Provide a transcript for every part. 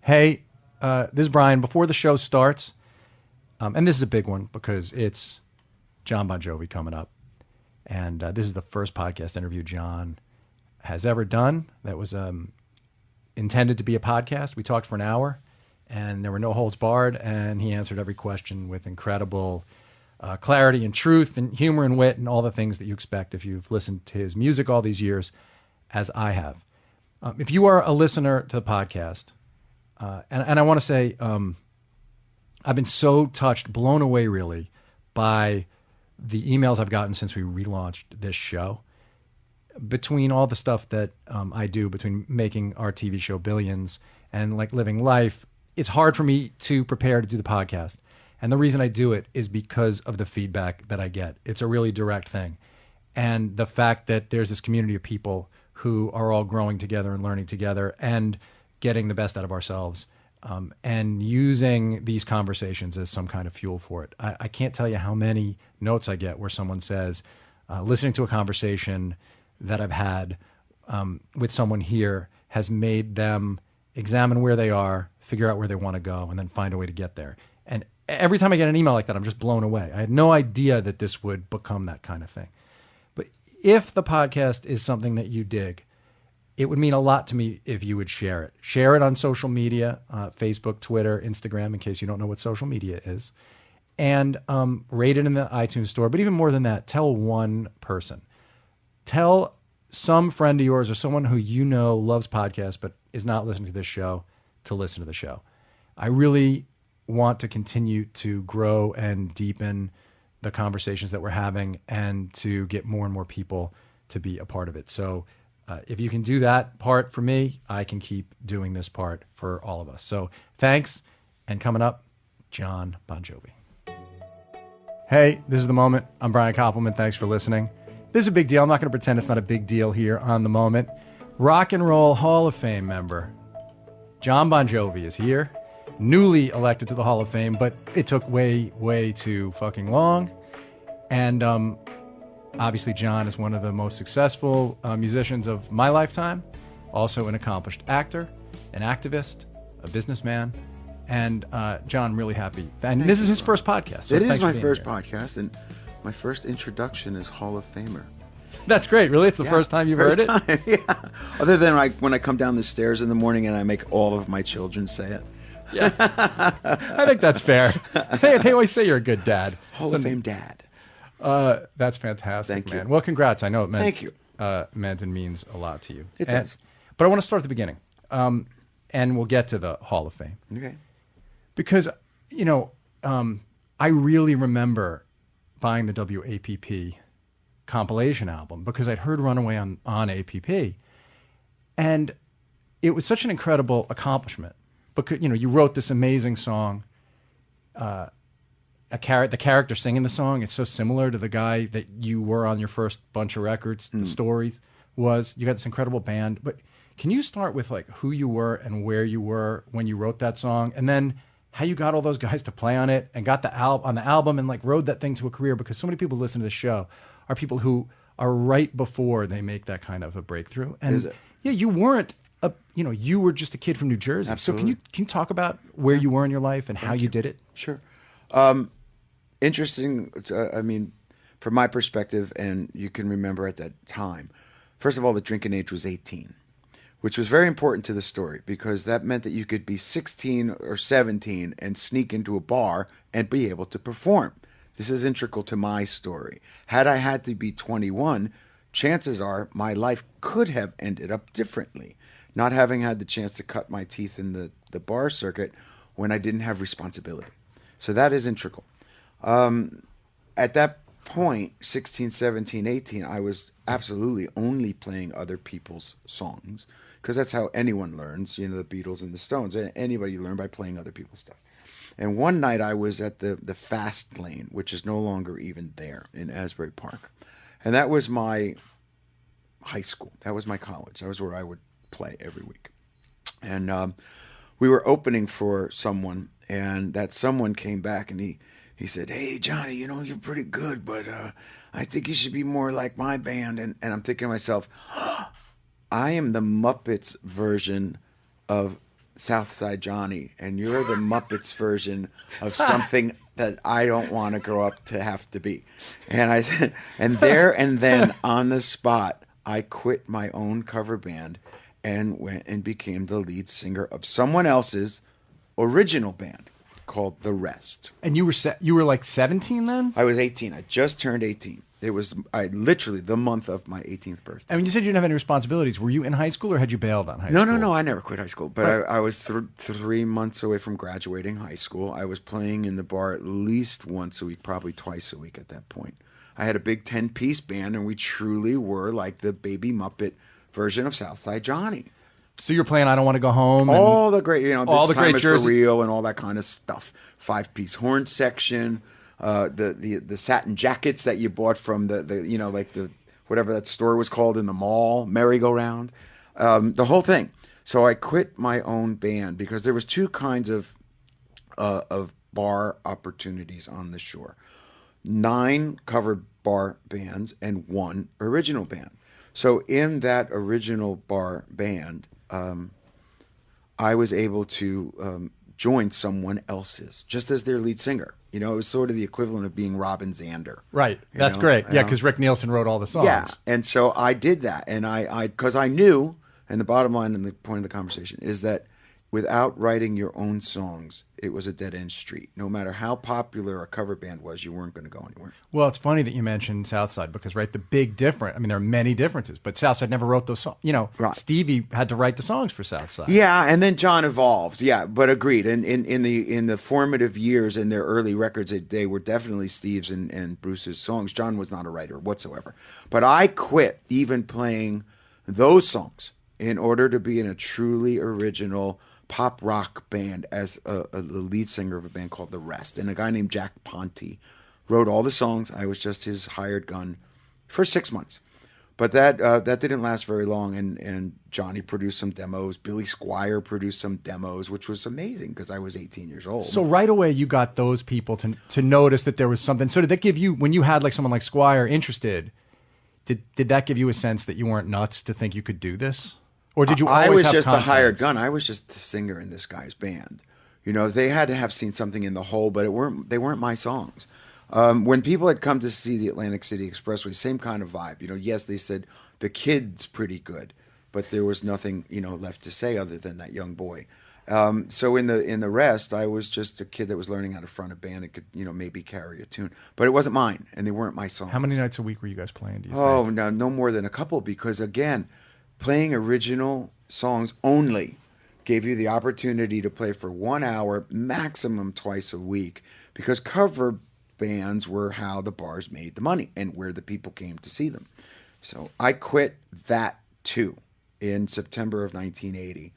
Hey, this is Brian. Before the show starts, and this is a big one because it's Jon Bon Jovi coming up. And this is the first podcast interview Jon has ever done that was intended to be a podcast. We talked for an hour, and there were no holds barred, and he answered every question with incredible clarity and truth and humor and wit and all the things that you expect if you've listened to his music all these years, as I have. If you are a listener to the podcast, and I want to say I've been so touched, blown away really, by the emails I've gotten since we relaunched this show. Between all the stuff that I do, between making our TV show Billions and like living life, it's hard for me to prepare to do the podcast. And the reason I do it is because of the feedback that I get. It's a really direct thing. And the fact that there's this community of people who are all growing together and learning together and getting the best out of ourselves, and using these conversations as some kind of fuel for it. I can't tell you how many notes I get where someone says, listening to a conversation that I've had with someone here has made them examine where they are, figure out where they want to go, and then find a way to get there. And every time I get an email like that, I'm just blown away. I had no idea that this would become that kind of thing. But if the podcast is something that you dig, it would mean a lot to me if you would share it. Share it on social media, Facebook, Twitter, Instagram, in case you don't know what social media is. And rate it in the iTunes store. But even more than that, tell one person. Tell some friend of yours or someone who you know loves podcasts but is not listening to this show to listen to the show. I really want to continue to grow and deepen the conversations that we're having and to get more and more people to be a part of it. So if you can do that part for me, I can keep doing this part for all of us. So thanks. And coming up, Jon Bon Jovi. Hey, this is The Moment. I'm Brian Koppleman. Thanks for listening. This is a big deal. I'm not going to pretend it's not a big deal here on The Moment. Rock and Roll Hall of Fame member Jon Bon Jovi is here. Newly elected to the Hall of Fame, but it took way, way too fucking long. And obviously, Jon is one of the most successful musicians of my lifetime. Also an accomplished actor, an activist, a businessman. And Jon, really happy. And this is his first podcast. So it is my first podcast, and my first introduction is Hall of Famer. That's great. Really? It's the first time you've heard it? Yeah. Other than when I come down the stairs in the morning and I make all of my children say it. Yeah. I think that's fair. They always say you're a good dad. Hall of Fame dad. That's fantastic, Thank man. you. Well, congrats. I know it meant, Thank you. Meant and means a lot to you. It does. But I want to start at the beginning, and we'll get to the Hall of Fame. Okay. Because, I really remember buying the WAPP compilation album because I'd heard Runaway on APP. And it was such an incredible accomplishment because, you wrote this amazing song, the character singing the song, it's so similar to the guy that you were on your first bunch of records, The Stories was. You got this incredible band. But can you start with who you were and where you were when you wrote that song, and then how you got all those guys to play on it and got on the album and rode that thing to a career? Because so many people who listen to this show are people who are right before they make that kind of a breakthrough. And Is it? Yeah, you weren't you were just a kid from New Jersey. Absolutely. So can you talk about where you were in your life and how you did it? Sure. Interesting. From my perspective, and you can remember at that time, first of all, the drinking age was 18, which was very important to the story because that meant that you could be 16 or 17 and sneak into a bar and be able to perform. This is integral to my story. Had I had to be 21, chances are my life could have ended up differently, not having had the chance to cut my teeth in the bar circuit when I didn't have responsibility. So that is integral. At that point, 16, 17, 18, I was absolutely only playing other people's songs because that's how anyone learns, the Beatles and the Stones. Anybody learn by playing other people's stuff. And one night I was at the Fast Lane, which is no longer even there in Asbury Park. And that was my high school. That was my college. That was where I would play every week. And we were opening for someone, and that someone came back and he said, "Hey, Johnny, you're pretty good, but I think you should be more like my band." And I'm thinking to myself, I am the Muppets version of Southside Johnny, and you're the Muppets version of something that I don't want to grow up to have to be. And I said, and there and then on the spot, I quit my own cover band and went and became the lead singer of someone else's original band called The Rest. And you were like 17 then? I was 18. I just turned 18. It was literally the month of my 18th birthday. I mean, you said you didn't have any responsibilities. Were you in high school, or had you bailed on high school? No. I never quit high school. But right. I was 3 months away from graduating high school. I was playing in the bar at least once a week, probably twice a week at that point. I had a big 10-piece band, and we truly were like the Baby Muppet version of Southside Johnny. So you're playing I Don't Want to Go Home? All the great, all This the Time great Is Jersey. For Real and all that kind of stuff. 5-piece horn section. The satin jackets that you bought from the whatever that store was called in the mall, merry-go-round, the whole thing. So I quit my own band because there was 2 kinds of bar opportunities on the shore: 9 covered bar bands and 1 original band. So in that original bar band, I was able to join someone else's just as their lead singer. It was sort of the equivalent of being Robin Zander. Right. That's great. Yeah, because Rick Nielsen wrote all the songs. Yeah, and so I did that, and because I knew, and the bottom line and the point of the conversation is that without writing your own songs, it was a dead-end street. No matter how popular a cover band was, you weren't going to go anywhere. Well, it's funny that you mentioned Southside because, right, the big difference, I mean, there are many differences, but Southside never wrote those songs. Right. Stevie had to write the songs for Southside. Yeah, and then John evolved. Yeah, but agreed. And in the formative years in their early records, they were definitely Steve's and Bruce's songs. John was not a writer whatsoever. But I quit even playing those songs in order to be in a truly original pop rock band as the lead singer of a band called The Rest. And a guy named Jack Ponte wrote all the songs. I was just his hired gun for 6 months. But that didn't last very long, and Johnny produced some demos. Billy Squier produced some demos, which was amazing because I was 18 years old. So right away you got those people to notice that there was something. So did that give you, when you had like someone like Squier interested, did that give you a sense that you weren't nuts to think you could do this? Or did you always I was have just confidence? a hired gun. I was just the singer in this guy's band. They had to have seen something in the hole, but they weren't my songs. When people had come to see the Atlantic City Expressway, same kind of vibe. Yes, they said the kid's pretty good, but there was nothing left to say other than that young boy. So in the Rest, I was just a kid that was learning how to front a band and could maybe carry a tune, but it wasn't mine, and they weren't my songs. How many nights a week were you guys playing? Do you think? No more than a couple, because again, playing original songs only gave you the opportunity to play for 1 hour, maximum twice a week, because cover bands were how the bars made the money and where the people came to see them. So I quit that too in September of 1980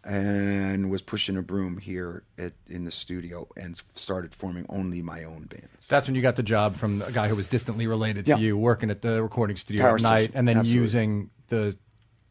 and was pushing a broom here in the studio and started forming only my own bands. That's when you got the job from a guy who was distantly related to you, working at the recording studio Power at night, station. and then Absolutely. using the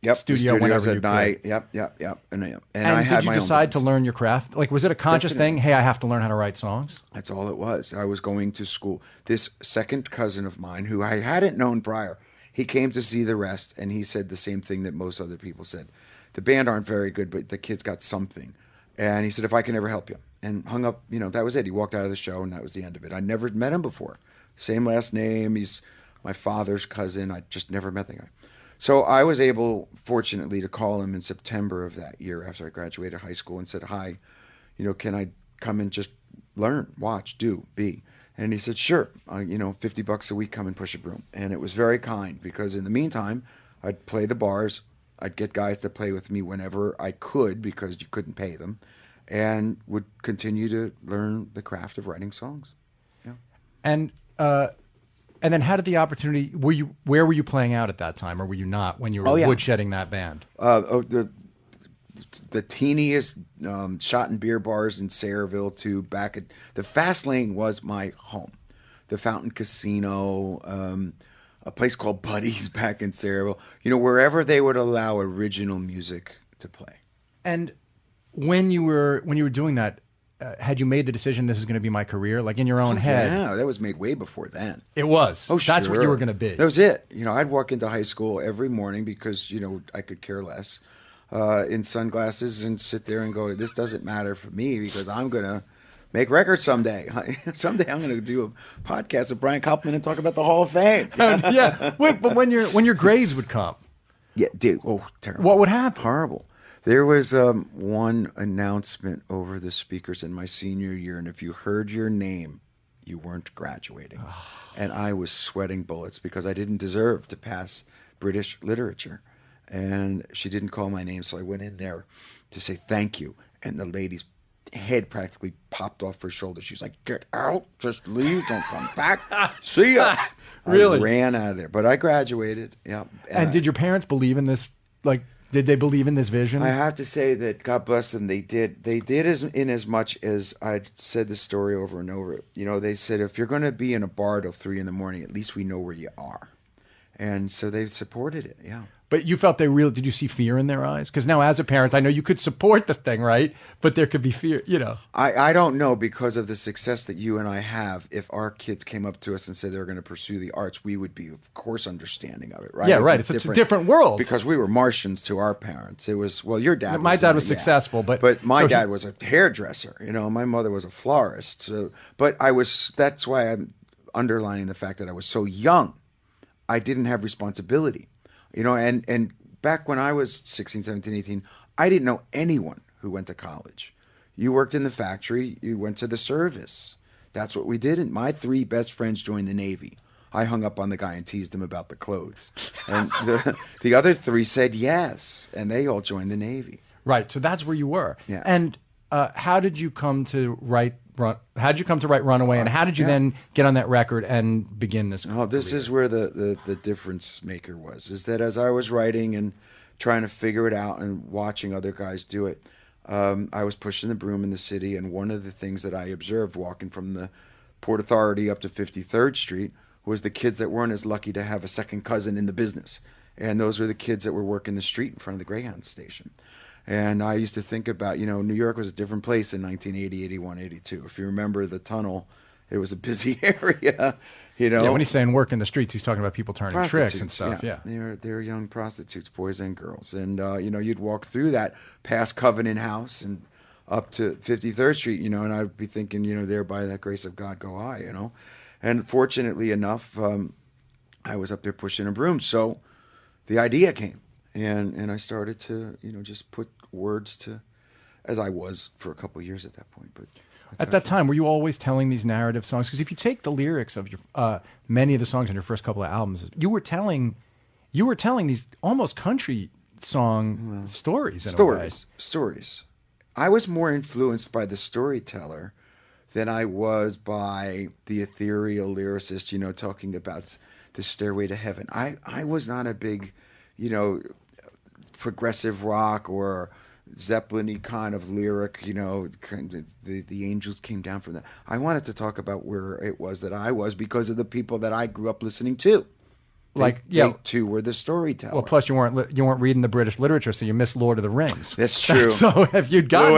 Yep, studio the whenever studios you at night. could. Yep. And I And had did you my own decide to bands. learn your craft? Like, was it a conscious thing? Definitely. Hey, I have to learn how to write songs? That's all it was. I was going to school. This second cousin of mine, who I hadn't known prior, he came to see The Rest, and he said the same thing that most other people said. The band aren't very good, but the kid's got something. And he said, if I can ever help you. And hung up, that was it. He walked out of the show, and that was the end of it. I never met him before. Same last name. He's my father's cousin. I just never met the guy. So I was able, fortunately, to call him in September of that year after I graduated high school and said, hi, can I come and just learn, watch, do, be? And he said, sure, $50 a week, come and push a broom. And it was very kind, because in the meantime, I'd play the bars. I'd get guys to play with me whenever I could, because you couldn't pay them, and would continue to learn the craft of writing songs. Yeah. And then how did the opportunity, where were you playing out at that time, or were you not when you were woodshedding that band? The teeniest shot and beer bars in Sayreville to back at the Fast Lane was my home. The Fountain Casino, a place called Buddy's back in Sayreville, wherever they would allow original music to play. And when you were doing that, had you made the decision this is going to be my career, like in your own head? Yeah, that was made way before then. It was. Oh, That's sure. what you were going to be. That was it. I'd walk into high school every morning because, I could care less. in sunglasses and sit there and go, this doesn't matter for me because I'm going to make records someday. Someday I'm going to do a podcast with Brian Koppleman and talk about the Hall of Fame. Yeah. Wait, but when your grades would come, Yeah, dude. Oh, terrible. what would happen? Horrible. There was one announcement over the speakers in my senior year, and if you heard your name, you weren't graduating. And I was sweating bullets because I didn't deserve to pass British literature. And she didn't call my name, so I went in there to say thank you. And the lady's head practically popped off her shoulder. She was like, "Get out, just leave, don't come back. See ya." Really? I ran out of there. But I graduated, yeah. And did your parents believe in this? Like, did they believe in this vision? I have to say that God bless them. They did. They did as much as I said the story over and over. You know, they said if you're going to be in a bar till 3 a.m, at least we know where you are, and so they supported it. Yeah. But you felt did you see fear in their eyes? Because now as a parent, I know you could support the thing, right? But there could be fear, you know. I don't know, because of the success that you and I have, if our kids came up to us and said they were going to pursue the arts, we would be, of course, understanding of it, right? Yeah, right. It's a different world. Because we were Martians to our parents. It was, well, your dad My dad was successful, but my dad was a hairdresser. You know, my mother was a florist. So, but that's why I'm underlining the fact that I was so young. I didn't have responsibility. You know, and back when I was 16, 17, 18, I didn't know anyone who went to college. You worked in the factory, you went to the service. That's what we did. And my 3 best friends joined the Navy. I hung up on the guy and teased him about the clothes. And the other 3 said yes, and they all joined the Navy. Right, so that's where you were. Yeah. And how did you come to write Runaway, and how did you then get on that record and begin this career? This is where the difference maker was, is that as I was writing and trying to figure it out and watching other guys do it, I was pushing the broom in the city, and one of the things that I observed walking from the Port Authority up to 53rd Street was the kids that weren't as lucky to have a second cousin in the business. And those were the kids that were working the street in front of the Greyhound station. And I used to think about, New York was a different place in 1980, 81, 82. If you remember the tunnel, it was a busy area, Yeah, when he's saying work in the streets, he's talking about people turning tricks and stuff, yeah. They're young prostitutes, boys and girls. And, you'd walk through that past Covenant House and up to 53rd Street, and I'd be thinking, there by that grace of God go I, And fortunately enough, I was up there pushing a broom. So the idea came. And I started to, just put words to, as I was for a couple of years at that point. But at that time, were you always telling these narrative songs? Because if you take the lyrics of your many of the songs on your first couple of albums, you were telling these almost country song stories in a way. Stories. I was more influenced by the storyteller than I was by the ethereal lyricist, talking about the stairway to heaven. I was not a big, progressive rock or Zeppelin-y kind of lyric, the angels came down from that. I wanted to talk about where it was that I was because of the people that I grew up listening to. They too were the storyteller. Well, plus you weren't reading the British literature, so you missed Lord of the Rings. That's true. So if you'd gotten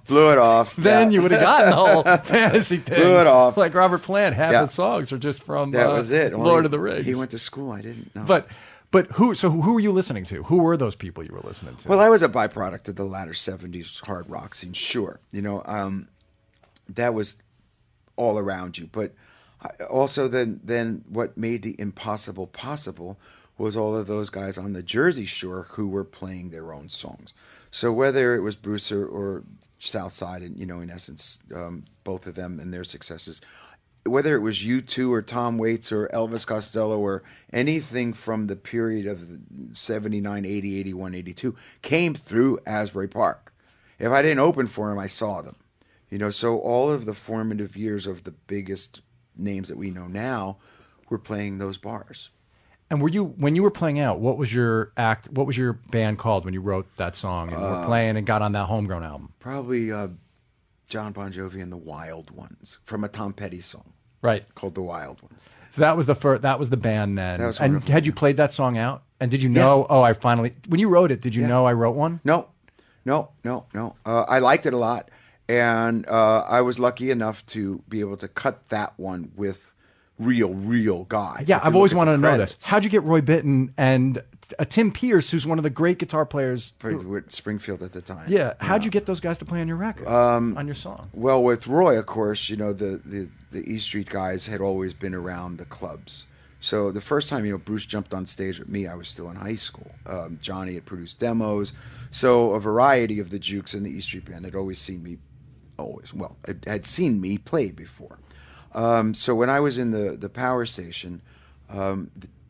blew it off, then you would have gotten the whole fantasy thing. Blew it off. Like Robert Plant, half his songs are just from that was it. Lord of the Rings. He went to school. I didn't know. But who were you listening to? Who were those people you were listening to? Well, I was a byproduct of the latter 70s hard rock scene, sure. That was all around you. But also then what made the impossible possible was all of those guys on the Jersey Shore who were playing their own songs. So whether it was Bruce or Southside, and in essence, both of them and their successes, whether it was U2 or Tom Waits or Elvis Costello or anything from the period of 79, 80, 81, 82 came through Asbury Park. If I didn't open for them, I saw them. So all of the formative years of the biggest names that we know now were playing those bars. And when you were playing out, what was your band called when you wrote that song and were playing and got on that Homegrown album? Probably Jon Bon Jovi and the Wild Ones, from a Tom Petty song, right, called The Wild Ones. So that was the band then. That was and had you played that song out? And did you know? Yeah. When you wrote it, did you know I wrote one? No. I liked it a lot, and I was lucky enough to be able to cut that one with real guys. Yeah, If you I've look always at wanted the to know this. credits. How'd you get Roy Bittan and Tim Pierce, who's one of the great guitar players? Played with Springfield at the time. Yeah, how'd you get those guys to play on your record, on your song? Well, with Roy, of course, the E Street guys had always been around the clubs. So the first time, Bruce jumped on stage with me, I was still in high school. Johnny had produced demos. So a variety of the Jukes and the E Street Band had had seen me play before. So when I was in the power station,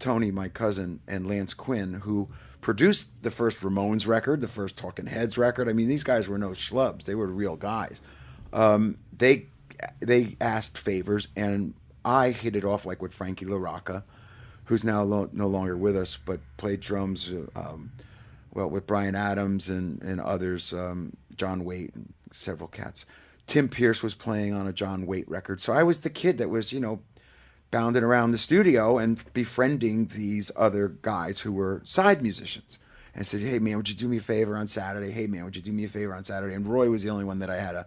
Tony, my cousin, and Lance Quinn, who produced the first Ramones record, the first Talking Heads record. I mean, these guys were no schlubs; they were real guys. They asked favors, and I hit it off like with Frankie LaRocca, who's now no longer with us, but played drums, with Brian Adams and others, John Waite and several cats. Tim Pierce was playing on a John Waite record, so I was the kid that was, bounding around the studio and befriending these other guys who were side musicians. And said, hey, man, would you do me a favor on Saturday? Hey, man, would you do me a favor on Saturday? And Roy was the only one that I had a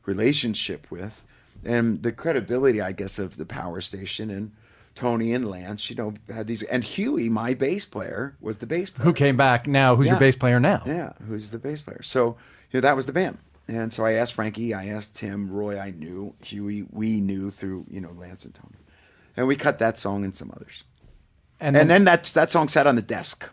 relationship with. And the credibility, I guess, of the power station and Tony and Lance, had these. And Huey, my bass player, was the bass player. Who came back now? Who's your bass player now? Yeah, who's the bass player. So, that was the band. And so I asked Frankie, I asked Tim, Roy, I knew. Huey, we knew through, Lance and Tony. And we cut that song and some others. And then that song sat on the desk.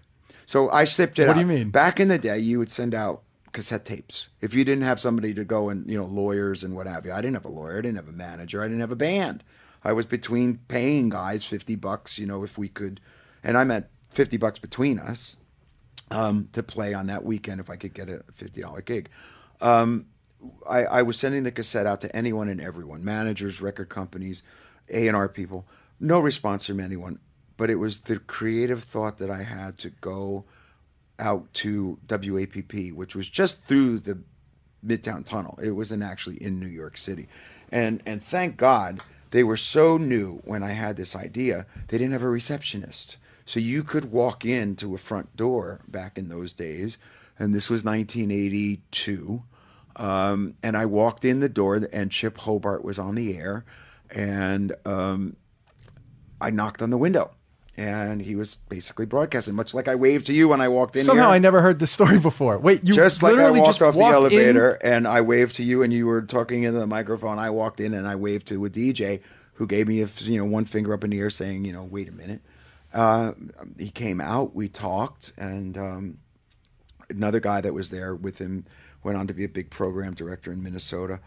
So I sipped it out. What do you mean? Back in the day, you would send out cassette tapes. If you didn't have somebody to go and, lawyers and what have you. I didn't have a lawyer. I didn't have a manager. I didn't have a band. I was between paying guys $50, if we could. And I meant $50 between us to play on that weekend if I could get a $50 gig. I was sending the cassette out to anyone and everyone, managers, record companies, A&R people. No response from anyone, but it was the creative thought that I had to go out to WAPP, which was just through the Midtown Tunnel. It wasn't actually in New York City. And thank God they were so new when I had this idea, they didn't have a receptionist. So you could walk into a front door back in those days, and this was 1982. And I walked in the door, and Chip Hobart was on the air, and I knocked on the window, and he was basically broadcasting, much like I waved to you when I walked in. Somehow here. I never heard this story before. Wait, you just like I literally walked just off the walked elevator, in? and I waved to you, and you were talking into the microphone. I walked in, and I waved to a DJ who gave me one finger up in the air, saying, wait a minute. He came out, we talked, and another guy that was there with him went on to be a big program director in Minnesota.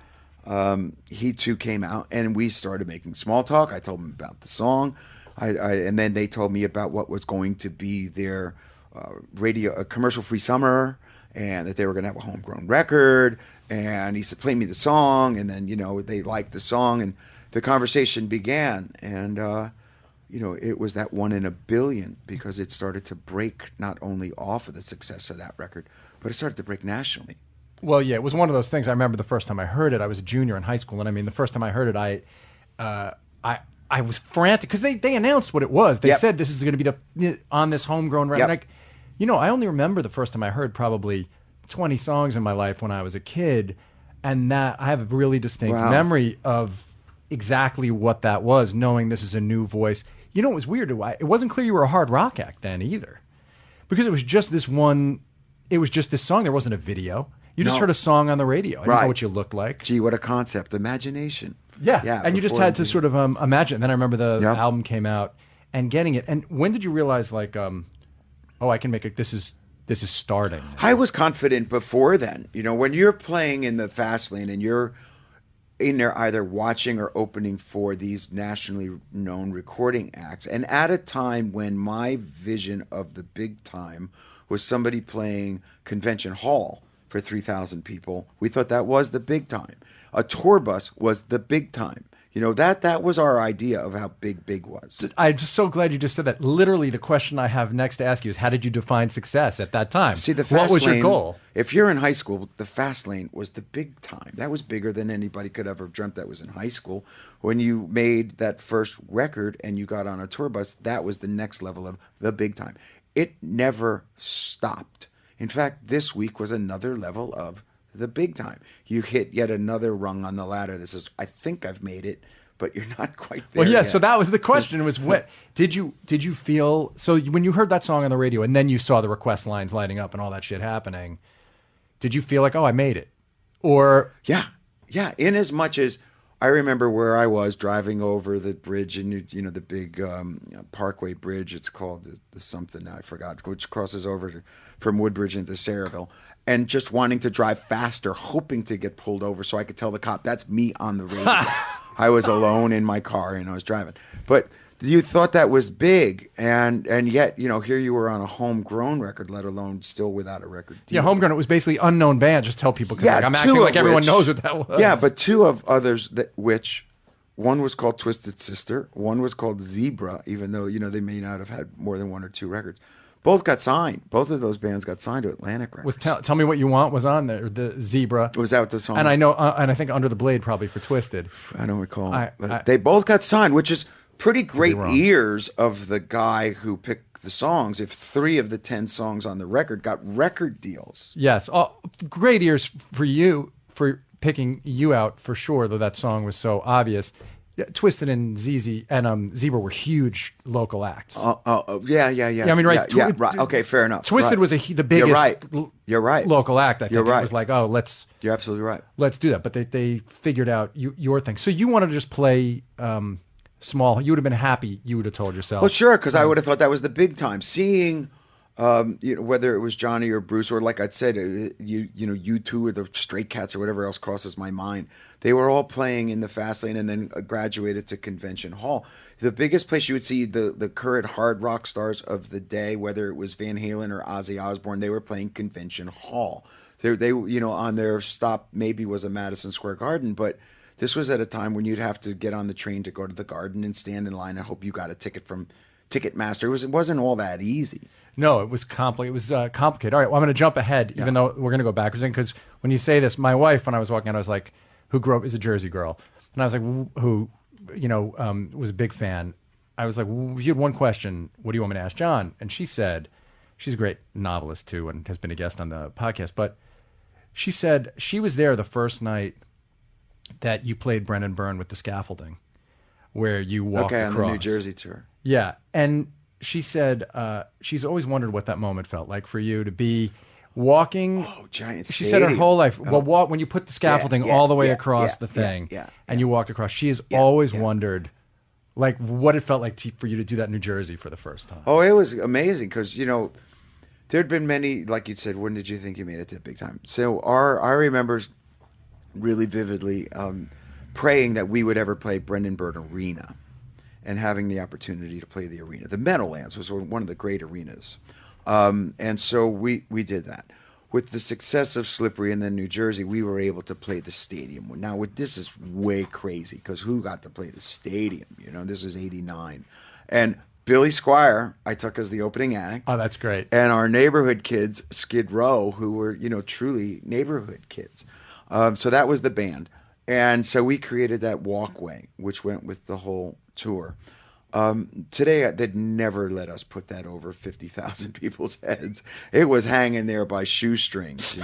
He too came out, and we started making small talk. I told him about the song, and then they told me about what was going to be their radio, commercial-free summer, and that they were going to have a homegrown record. And he said, "Play me the song," and then they liked the song, and the conversation began, and it was that 1 in a billion, because it started to break not only off of the success of that record, but it started to break nationally. Well, yeah, it was one of those things. I remember the first time I heard it, I was a junior in high school, and I mean, the first time I heard it, I was frantic because they announced what it was. They said this is going to be on this homegrown record. Yep. I only remember the first time I heard probably 20 songs in my life when I was a kid, and that I have a really distinct memory of exactly what that was, knowing this is a new voice. It was weird. It wasn't clear you were a hard rock act then either, because it was just this one. It was just this song. There wasn't a video. You just heard a song on the radio. I didn't know what you looked like. Gee, what a concept. Imagination. Yeah. And you just had to sort of imagine. Then I remember the album came out and getting it. And when did you realize, like, I can make it, this is starting? I was confident before then. When you're playing in the fast lane and you're in there either watching or opening for these nationally known recording acts, and at a time when my vision of the big time was somebody playing Convention Hall for 3,000 people, we thought that was the big time. A tour bus was the big time. That was our idea of how big was. I'm just so glad you just said that. Literally, the question I have next to ask you is, how did you define success at that time? See, what was your goal? If you're in high school, the fast lane was the big time. That was bigger than anybody could ever have dreamt that was in high school. When you made that first record and you got on a tour bus, that was the next level of the big time. It never stopped. In fact, this week was another level of the big time. You hit yet another rung on the ladder. I think I've made it but you're not quite there Well, yeah. yet. So that was the question: was what did you feel? So when you heard that song on the radio, and then you saw the request lines lighting up and all that shit happening, did you feel like, oh, I made it, or Yeah. In as much as I remember where I was driving over the bridge in the big Parkway Bridge. It's called the something I forgot, which crosses over from Woodbridge into Sayreville, and just wanting to drive faster, hoping to get pulled over so I could tell the cop that's me on the radio. I was alone in my car and I was driving, but you thought that was big, and yet here you were on a homegrown record, let alone still without a record deal. yeah, homegrown? It was basically unknown band. Just tell people because I'm acting like everyone knows what that was. Yeah, but two of others which one was called Twisted Sister, one was called Zebra, even though they may not have had more than one or two records. Both got signed. Both of those bands got signed to Atlantic Records. Tell Me What You Want was on there. The Zebra Was that the song? and I know, and I think Under the Blade probably for Twisted. I don't recall. They both got signed, which is pretty great ears of the guy who picked the songs. If 3 of the 10 songs on the record got record deals. Yes, great ears for you for picking you out for sure. Though that song was so obvious. Yeah, Twisted and ZZ and Zebra were huge local acts. Yeah. I mean, right? Yeah, right. Okay, fair enough. Twisted was the biggest. You're right. Local act. I think You're right. It was like, let's. You're absolutely right. Let's do that. But they figured out your thing. So you wanted to just play small. You would have been happy. You would have told yourself. Well, sure, because I would have thought that was the big time. Seeing, whether it was Johnny or Bruce, or like I'd said, you two or the Stray Cats or whatever else crosses my mind. They were all playing in the fast lane and then graduated to Convention Hall. The biggest place you would see the current hard rock stars of the day, whether it was Van Halen or Ozzy Osbourne, they were playing Convention Hall. They on their stop maybe was a Madison Square Garden, but this was at a time when you'd have to get on the train to go to the Garden and stand in line and hope you got a ticket from Ticketmaster. It wasn't all that easy. No, it was complicated. It was complicated. All right, well, I'm going to jump ahead, even though we're going to go backwards. Because when you say this, my wife, when I was walking out, I was like, who grew up is a Jersey girl, and I was like, who, was a big fan. I was like, you had one question. What do you want me to ask John? And she said, she's a great novelist too, and has been a guest on the podcast. But she said she was there the first night that you played Brendan Byrne with the scaffolding, where you walked across. On the New Jersey tour. Yeah, and she said she's always wondered what that moment felt like for you to be walking. Oh, giant She stadium. said her whole life. Well, when you put the scaffolding all the way across the thing, and you walked across, she has always wondered, like, what it felt like for you to do that in New Jersey for the first time. Oh, it was amazing because there'd been many, like you said. When did you think you made it to big time? So I remember really vividly praying that we would ever play Brendan Byrne Arena, and having the opportunity to play the arena. The Meadowlands was one of the great arenas. And so we did that. With the success of Slippery and then New Jersey, we were able to play the stadium. Now, this is way crazy because who got to play the stadium? This was 89. And Billy Squire, I took as the opening act. Oh, that's great. And our neighborhood kids, Skid Row, who were, truly neighborhood kids. So that was the band. And so we created that walkway, which went with the whole tour. Today, they'd never let us put that over 50,000 people's heads. It was hanging there by shoestrings,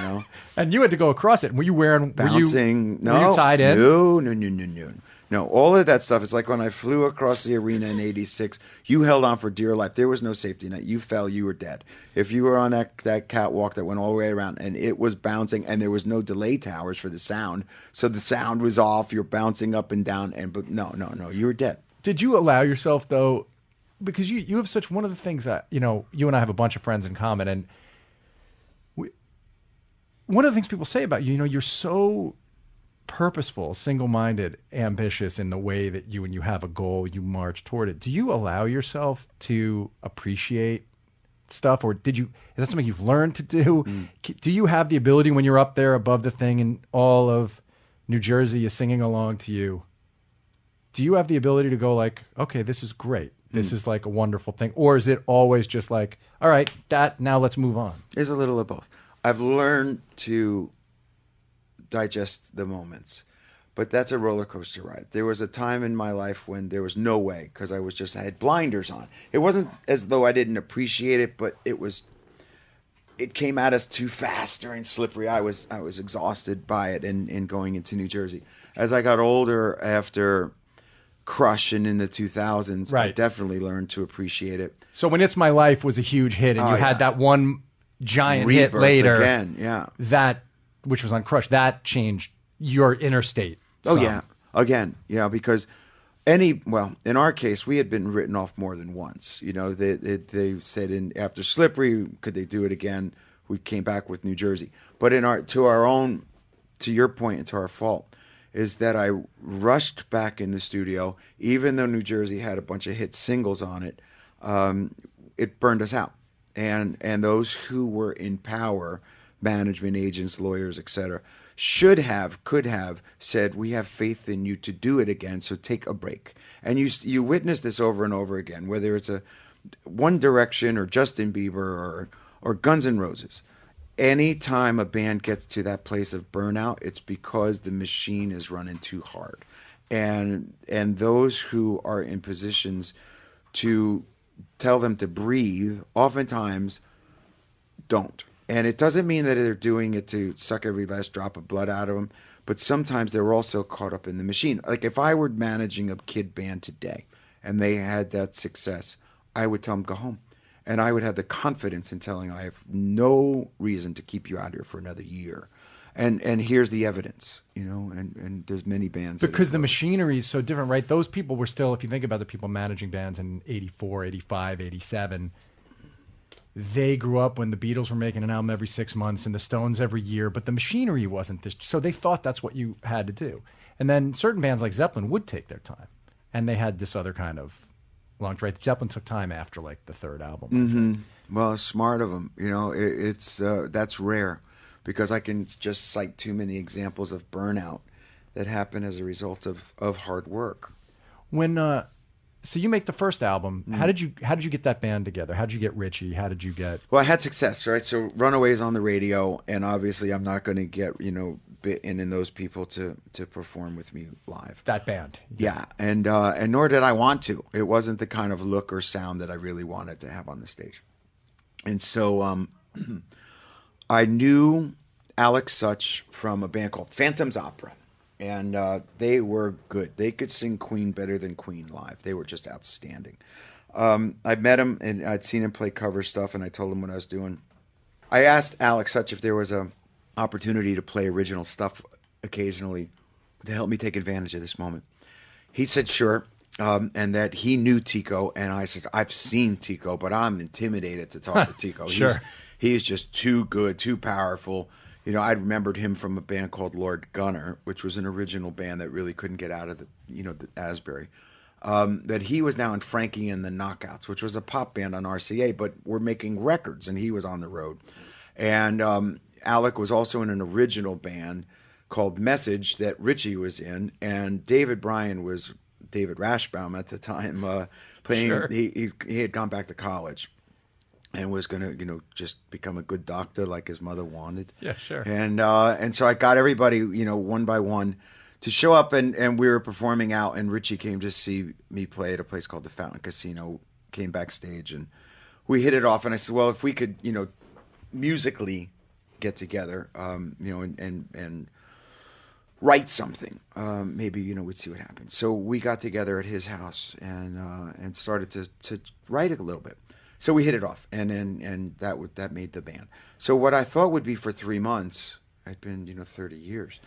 And you had to go across it. Were you wearing bouncing? Were you tied in? No. All of that stuff. It's like when I flew across the arena in '86. You held on for dear life. There was no safety net. You fell, you were dead. If you were on that catwalk that went all the way around and it was bouncing, and there was no delay towers for the sound, so the sound was off. You're bouncing up and down, but no, you were dead. Did you allow yourself, though, because you have such, one of the things that, you and I have a bunch of friends in common, and one of the things people say about you, you're so purposeful, single-minded, ambitious in the way that when you have a goal, you march toward it. Do you allow yourself to appreciate stuff, or is that something you've learned to do? Do you have the ability when you're up there above the thing and all of New Jersey is singing along to you? Do you have the ability to go like, okay, this is great. This is like a wonderful thing. Or is it always just like, all right, now let's move on? There's a little of both. I've learned to digest the moments, but that's a roller coaster ride. There was a time in my life when there was no way, because I had blinders on. It wasn't as though I didn't appreciate it, but it came at us too fast during Slippery. I was exhausted by it in going into New Jersey. As I got older, after Crush and in the 2000s, I Right. definitely learned to appreciate it. So when It's My Life was a huge hit, and you had that one giant hit Rebirth later, again, yeah. that which was on Crush, that changed your inner state. Oh, some. yeah. Again, because in our case, we had been written off more than once. They said after Slippery, could they do it again? We came back with New Jersey. But to your point and to our fault, is that I rushed back in the studio, even though New Jersey had a bunch of hit singles on it. It burned us out. And those who were in power, management, agents, lawyers, etc., could have said, we have faith in you to do it again, so take a break. And you witness this over and over again, whether it's One Direction or Justin Bieber or Guns N' Roses. Anytime a band gets to that place of burnout, it's because the machine is running too hard. And those who are in positions to tell them to breathe oftentimes don't. And it doesn't mean that they're doing it to suck every last drop of blood out of them, but sometimes they're also caught up in the machine. Like if I were managing a kid band today and they had that success, I would tell them, go home. And I would have the confidence in telling them, I have no reason to keep you out here for another year. And here's the evidence, and there's many bands. Because the machinery is so different, right? Those people were still, if you think about the people managing bands in 84, 85, 87, they grew up when the Beatles were making an album every 6 months and the Stones every year, but the machinery wasn't this. So they thought that's what you had to do. And then certain bands like Zeppelin would take their time. And they had this other kind of long, right? Zeppelin took time after like the third album. Mm-hmm. Well, smart of them. It's that's rare, because I can just cite too many examples of burnout that happen as a result of hard work. When so you make the first album, how did you get that band together? How did you get Richie? How did you get? Well, I had success, right? So Runaways on the radio, and obviously I'm not going to get in those people to perform with me live. That band, yeah, and nor did I want to. It wasn't the kind of look or sound that I really wanted to have on the stage, and so I knew Alex Such from a band called Phantom's Opera. And they were good. They could sing Queen better than Queen live. They were just outstanding. I met him, and I'd seen him play cover stuff, and I told him what I was doing. I asked Alex Such if there was a opportunity to play original stuff occasionally to help me take advantage of this moment. He said sure, and that he knew Tico, and I said, I've seen Tico, but I'm intimidated to talk to Tico. Sure. He's just too good, too powerful. I remembered him from a band called Lord Gunner, which was an original band that really couldn't get out of the Asbury. That he was now in Frankie and the Knockouts, which was a pop band on RCA, but we're making records, and he was on the road. And Alec was also in an original band called Message that Richie was in, and David Bryan was David Rashbaum at the time playing. Sure. He had gone back to college and was going to, just become a good doctor like his mother wanted. Yeah, sure. And so I got everybody, one by one to show up, and we were performing out, and Richie came to see me play at a place called the Fountain Casino, came backstage, and we hit it off. And I said, well, if we could, musically get together, and write something, maybe, we'd see what happens. So we got together at his house and started to write a little bit. So we hit it off, and that made the band. So what I thought would be for 3 months had been 30 years.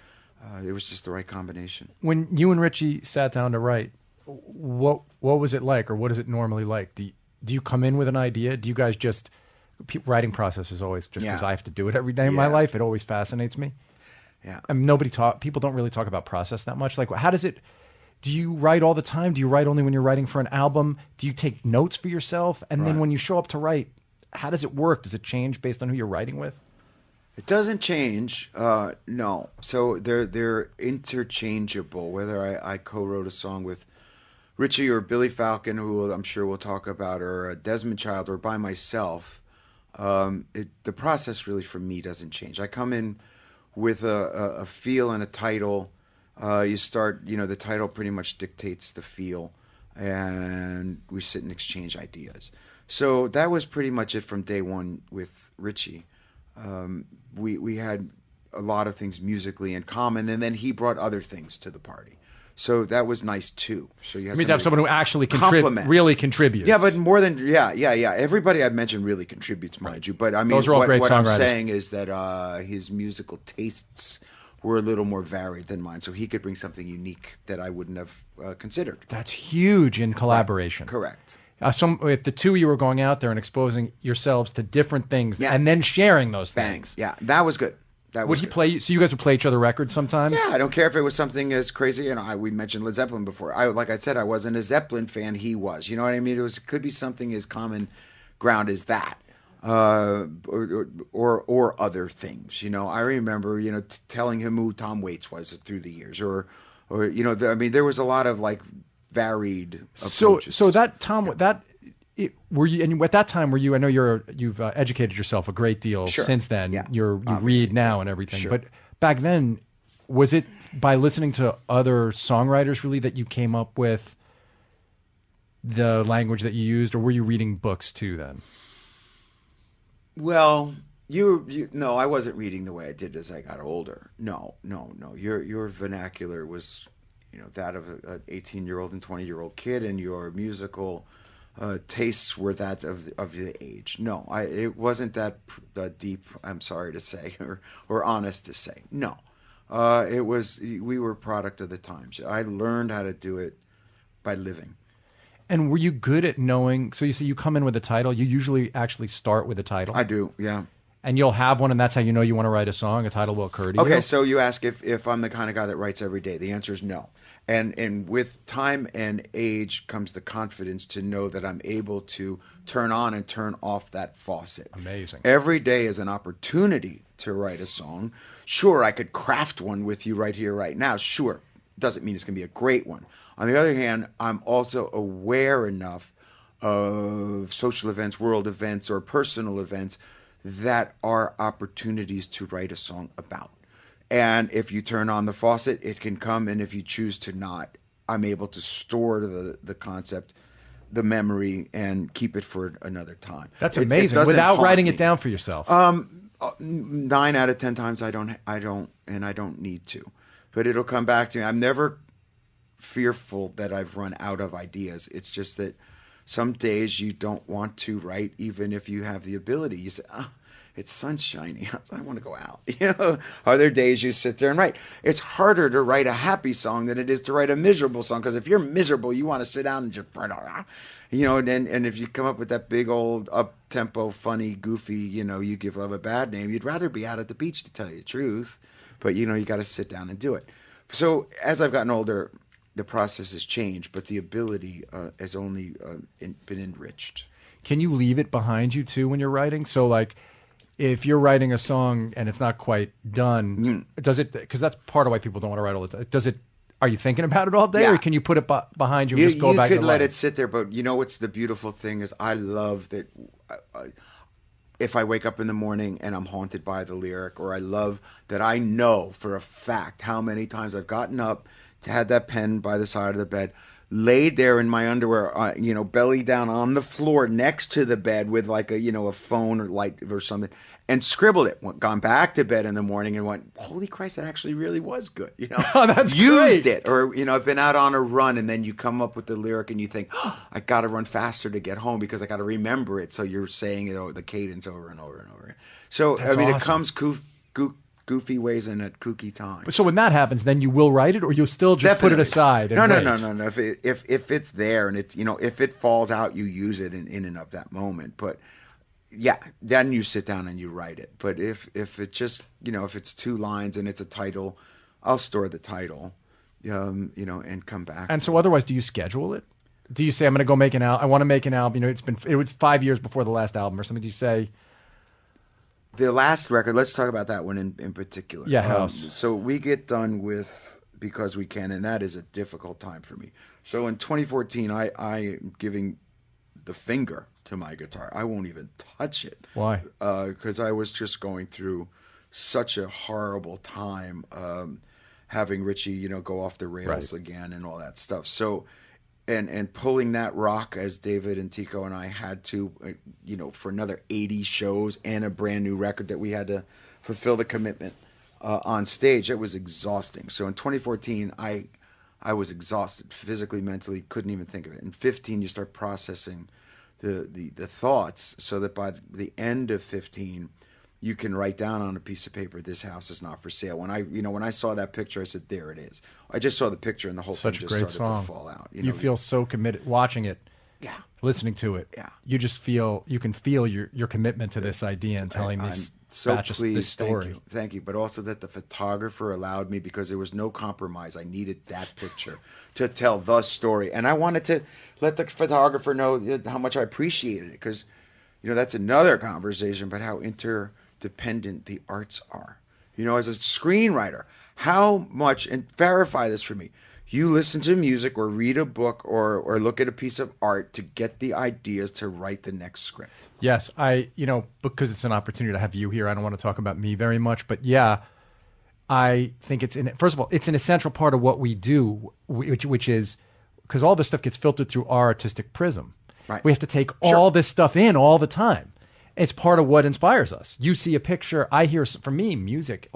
It was just the right combination. When you and Richie sat down to write, what was it like, or what is it normally like? Do you come in with an idea? Do you guys just writing process is always just because I have to do it every day in my life. It always fascinates me. Yeah, I mean, people don't really talk about process that much. Like, how does it? Do you write all the time? Do you write only when you're writing for an album? Do you take notes for yourself? And then when you show up to write, how does it work? Does it change based on who you're writing with? It doesn't change, no. So they're interchangeable. Whether I co-wrote a song with Richie or Billy Falcon, who I'm sure we'll talk about, or Desmond Child, or by myself, the process really for me doesn't change. I come in with a feel and a title. You start, the title pretty much dictates the feel, and we sit and exchange ideas. So that was pretty much it from day one with Richie. We had a lot of things musically in common, and then he brought other things to the party. So that was nice too. So you I have mean, to have someone who actually compliment. really contributes. Yeah, but more than everybody I've mentioned really contributes, mind you. But I mean, Those are all great what I'm songwriters. saying is that his musical tastes were a little more varied than mine, so he could bring something unique that I wouldn't have considered. That's huge in collaboration. Right. Correct. If the two of you were going out there and exposing yourselves to different things Yeah. and then sharing those Bang. things. Yeah, that was good. Would he play? So you guys would play each other records sometimes? Yeah, I don't care if it was something as crazy. We mentioned Led Zeppelin before. Like I said, I wasn't a Zeppelin fan. He was. You know what I mean? It could be something as common ground as that, or other things. You know, I remember telling him who Tom Waits was through the years, or there was a lot of like varied approaches. So that Tom were you, and at that time were you? I know you've educated yourself a great deal Sure. since then. Yeah. You Obviously. read now and everything. Sure. But back then, was it by listening to other songwriters really that you came up with the language that you used, or were you reading books too then? Well, no, I wasn't reading the way I did as I got older. No. Your vernacular was, that of an 18-year-old and 20-year-old kid, and your musical tastes were that of the age. No, it wasn't that deep. I'm sorry to say, or honest to say. No, it was. We were a product of the times. I learned how to do it by living. And were you good at knowing? So you say you come in with a title. You usually actually start with a title. I do, yeah. And you'll have one, and that's how you know you want to write a song. A title will occur to you. Okay, so you ask if I'm the kind of guy that writes every day. The answer is no. And with time and age comes the confidence to know that I'm able to turn on and turn off that faucet. Amazing. Every day is an opportunity to write a song. Sure, I could craft one with you right here, right now. Sure, doesn't mean it's going to be a great one. On the other hand, I'm also aware enough of social events, world events, or personal events that are opportunities to write a song about. And if you turn on the faucet, it can come. And if you choose to not, I'm able to store the concept, the memory, and keep it for another time. That's It amazing. doesn't Without haunt writing me. it down for yourself. 9 out of 10 times I don't, and I don't need to. But it'll come back to me. I'm never fearful that I've run out of ideas. It's just that some days you don't want to write, even if you have the ability. You say, it's sunshiny. I want to go out. Other days you sit there and write. It's harder to write a happy song than it is to write a miserable song. Because if you're miserable, you want to sit down and just, and if you come up with that big old up-tempo, funny, goofy, you give love a bad name, you'd rather be out at the beach, to tell you the truth. But, you got to sit down and do it. So as I've gotten older, the process has changed, but the ability has only been enriched. Can you leave it behind you too when you're writing? So like, if you're writing a song and it's not quite done, does it? Because that's part of why people don't want to write all the time. Does it? Are you thinking about it all day, or can you put it behind you and just go back? You could let it sit there, but what's the beautiful thing is I love that. If I wake up in the morning and I'm haunted by the lyric, or I love that I know for a fact how many times I've gotten up, had that pen by the side of the bed, laid there in my underwear, belly down on the floor next to the bed with like a phone or light or something, and scribbled it. Gone back to bed in the morning and went, holy Christ, that actually really was good. Oh, that's used great. it. Or I've been out on a run and then you come up with the lyric and you think, I got to run faster to get home because I got to remember it. So you're saying the cadence over and over and over. So That's it awesome. comes goofy ways and at kooky times. So when that happens, then you will write it, or you'll still just put it aside. And No. If it's there and it's if it falls out, you use it in and of that moment. But yeah, then you sit down and you write it. But if it just if it's 2 lines and it's a title, I'll store the title, and come back. And so otherwise, do you schedule it? Do you say I'm going to go make an album? I want to make an album. It was 5 years before the last album or something. Do you say? The last record, let's talk about that one in particular. Yeah, House. So we get done with Because We Can, and that is a difficult time for me. So in 2014, I am giving the finger to my guitar. I won't even touch it. Why? Because I was just going through such a horrible time, having Richie, go off the rails again and all that stuff. So, and pulling that rock as David and Tico and I had to, for another 80 shows and a brand new record that we had to fulfill the commitment on stage. It was exhausting. So in 2014, I I was exhausted, physically, mentally, couldn't even think of it. In 15, you start processing the thoughts, so that by the end of 15, you can write down on a piece of paper, "This house is not for sale." When I saw that picture, I said, "There it is." I just saw the picture, and the whole thing just started to fall out. You feel so committed watching it. Yeah. Listening to it. Yeah. You can feel your commitment to this idea and telling this story. Thank you. But also that the photographer allowed me, because there was no compromise. I needed that picture to tell the story. And I wanted to let the photographer know how much I appreciated it, because, that's another conversation about how interdependent the arts are. As a screenwriter, how much, and verify this for me, you listen to music or read a book or look at a piece of art to get the ideas to write the next script. Yes, because it's an opportunity to have you here, I don't want to talk about me very much, but yeah, I think first of all, it's an essential part of what we do, which is, because all this stuff gets filtered through our artistic prism. Right. We have to take all this stuff in all the time. It's part of what inspires us. You see a picture, I hear, for me, music,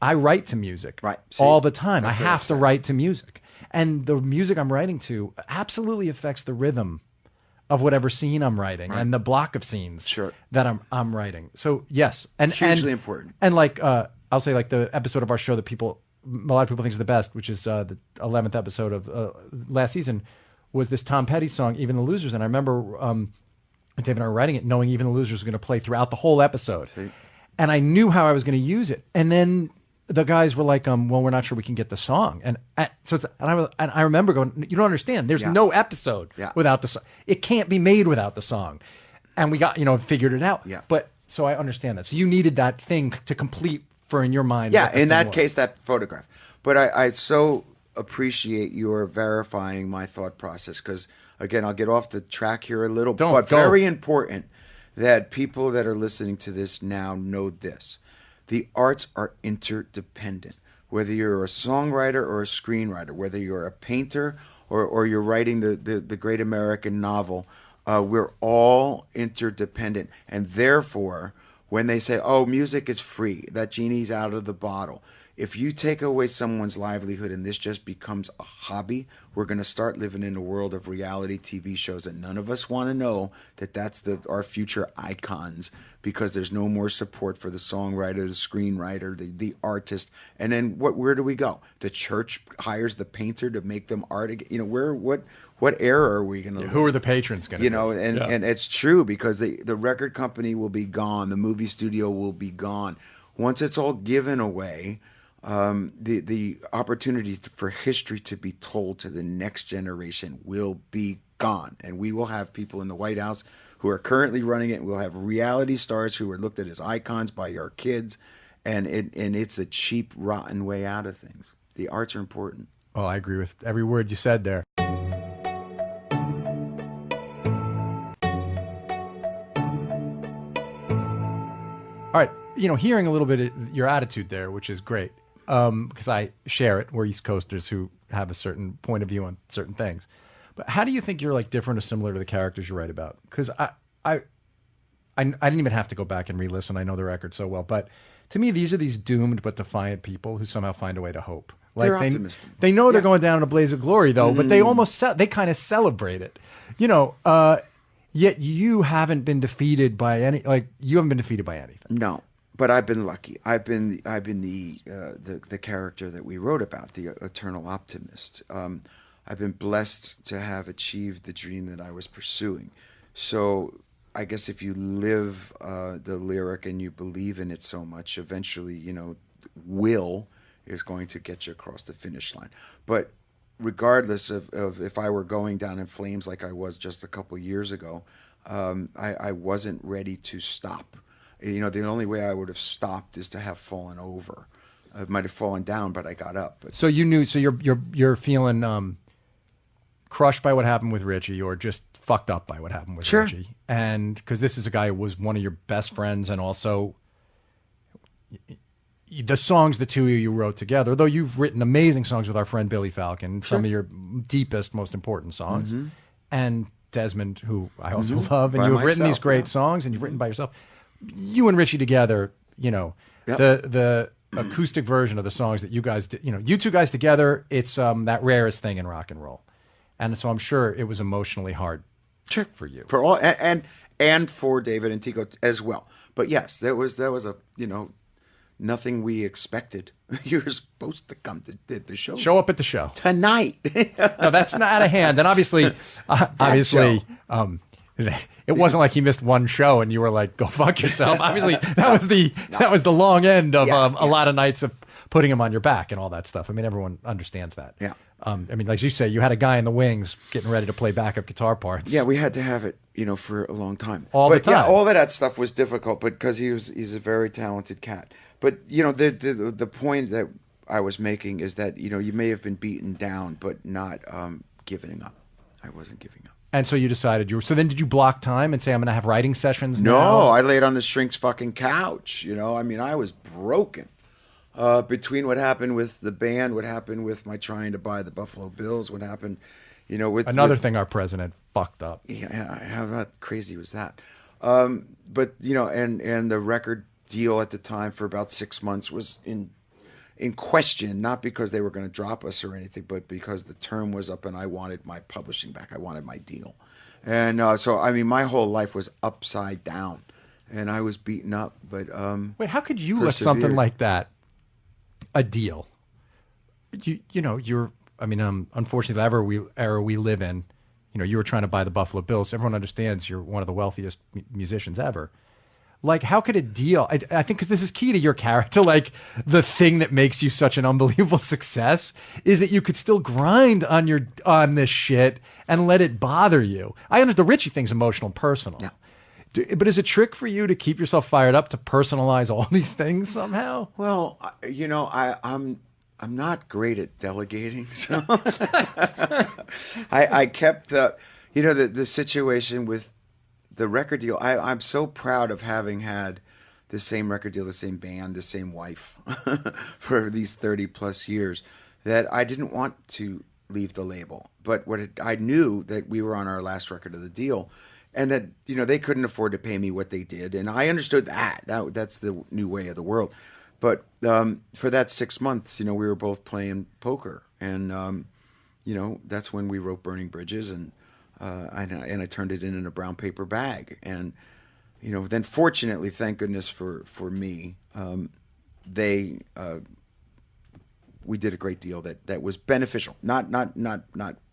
I write to music all the time. I have to write to music. And the music I'm writing to absolutely affects the rhythm of whatever scene I'm writing and the block of scenes that I'm writing. So, yes. And hugely important. And I'll say the episode of our show that a lot of people think is the best, which is the 11th episode of last season, was this Tom Petty song, "Even the Losers." And I remember Dave and I were writing it knowing "Even the Losers" was going to play throughout the whole episode. See? And I knew how I was going to use it. And then the guys were like, well, we're not sure we can get the song. And I remember going, you don't understand. There's no episode without the song. It can't be made without the song. And we got, figured it out. Yeah. But so I understand that. So you needed that thing to complete for, in your mind. Yeah, in that case, that photograph. But I so appreciate your verifying my thought process, because, again, I'll get off the track here a little. Very important that people that are listening to this now know this. The arts are interdependent. Whether you're a songwriter or a screenwriter, whether you're a painter or you're writing the great American novel, we're all interdependent. And therefore, when they say, "Oh, music is free, that genie's out of the bottle," if you take away someone's livelihood and this just becomes a hobby, we're going to start living in a world of reality TV shows, and none of us want to know that that's our future icons, because there's no more support for the songwriter, the screenwriter, the artist. And then where do we go? The church hires the painter to make them art again. What era are we going to live? Who are the patrons going to be? And it's true, because the record company will be gone, the movie studio will be gone. Once it's all given away, the opportunity for history to be told to the next generation will be gone. And we will have people in the White House who are currently running it. We'll have reality stars who are looked at as icons by our kids. And it's a cheap, rotten way out of things. The arts are important. Oh, I agree with every word you said there. All right. Hearing a little bit of your attitude there, which is great. Because I share it. We're East Coasters who have a certain point of view on certain things. But how do you think you're different or similar to the characters you write about? Because I didn't even have to go back and re-listen. I know the record so well. But to me, these are these doomed but defiant people who somehow find a way to hope. They're optimistic. They know they're going down in a blaze of glory, though, but they they kind of celebrate it. Yet you haven't been defeated by you haven't been defeated by anything. No. But I've been lucky. I've been the character that we wrote about, the eternal optimist. I've been blessed to have achieved the dream that I was pursuing. So I guess if you live the lyric and you believe in it so much, eventually, will is going to get you across the finish line. But regardless of if I were going down in flames like I was just a couple years ago, I wasn't ready to stop. The only way I would have stopped is to have fallen over. I might have fallen down, but I got up. But. So you knew. So you're feeling crushed by what happened with Richie, or just fucked up by what happened with Richie, and because this is a guy who was one of your best friends, and also the songs the two of you wrote together. Though you've written amazing songs with our friend Billy Falcon, some of your deepest, most important songs, and Desmond, who I also love, and you've written these great songs, and you've written by yourself. You and Richie together, the acoustic version of the songs that you guys did. You two guys together, it's that rarest thing in rock and roll. And so I'm sure it was emotionally hard for you. For all and for David and Tico as well. But yes, that was a nothing we expected. You were supposed to come to the show. Show up at the show tonight. No, that's not out of hand. And obviously, it wasn't like he missed one show and you were like, "Go fuck yourself." Obviously, that was the long end of a lot of nights of putting him on your back and all that stuff. I mean, everyone understands that. Yeah. I mean, like you say, you had a guy in the wings getting ready to play backup guitar parts. Yeah, we had to have it, for a long time. All the time. Yeah, all of that stuff was difficult, but because he's a very talented cat. But the point that I was making is that you may have been beaten down, but not giving up. I wasn't giving up. And so you decided so then did you block time and say, I'm going to have writing sessions now? No, I laid on the shrink's fucking couch. I mean, I was broken. Between what happened with the band, what happened with my trying to buy the Buffalo Bills, what happened, with another thing our president fucked up. Yeah, how crazy was that? But and the record deal at the time for about 6 months was in question, not because they were going to drop us or anything, but because the term was up and I wanted my publishing back. I wanted my deal, and so I mean, my whole life was upside down, and I was beaten up. But wait, how could you let something like that? A deal. You're. I mean, unfortunately, the era we live in, you were trying to buy the Buffalo Bills. Everyone understands you're one of the wealthiest musicians ever. Like, how could a deal? I think because this is key to your character. Like, the thing that makes you such an unbelievable success is that you could still grind on this shit and let it bother you. I understand the Richie thing's emotional and personal. Yeah. But is it a trick for you to keep yourself fired up to personalize all these things somehow? Well, I'm not great at delegating, so I kept the situation with the record deal. I'm so proud of having had the same record deal, the same band, the same wife for these 30 plus years that I didn't want to leave the label. But I knew that we were on our last record of the deal. And that, they couldn't afford to pay me what they did. And I understood that's the new way of the world. But for that 6 months, we were both playing poker. And, that's when we wrote Burning Bridges. And I turned it in a brown paper bag. And, then fortunately, thank goodness for me, we did a great deal that was beneficial. Not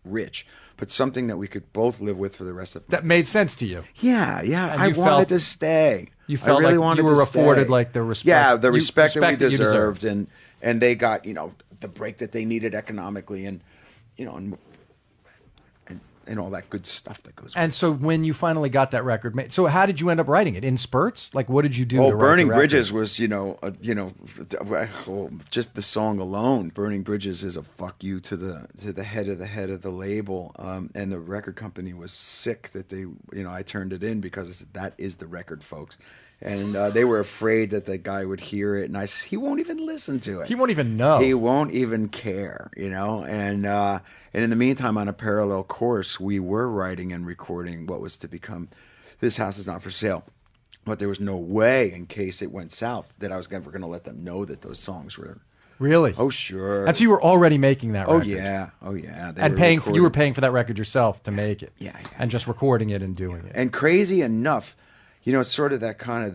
rich, but something that we could both live with for the rest of that made sense to you. Yeah. I wanted to stay. You felt I really like wanted you were to afforded stay. like the respect. Yeah, the respect that we you deserved, and they got the break that they needed economically, and and all that good stuff that goes. And so when you finally got that record made, so how did you end up writing it? In spurts? Like, what did you do? Oh, to write Burning the record? Bridges was, just the song alone. Burning Bridges is a fuck you to the head of the label, and the record company was sick that they, I turned it in because I said that is the record, folks. And they were afraid that the guy would hear it, and I said, he won't even listen to it. He won't even know. He won't even care, And in the meantime, on a parallel course, we were writing and recording what was to become This House Is Not For Sale. But there was no way, in case it went south, that I was ever going to let them know that those songs were. Really? Oh, sure. And so you were already making that record. Oh, yeah. And you were paying for that record yourself to make it. Yeah. And just recording it and doing it. And crazy enough, it's sort of that kind of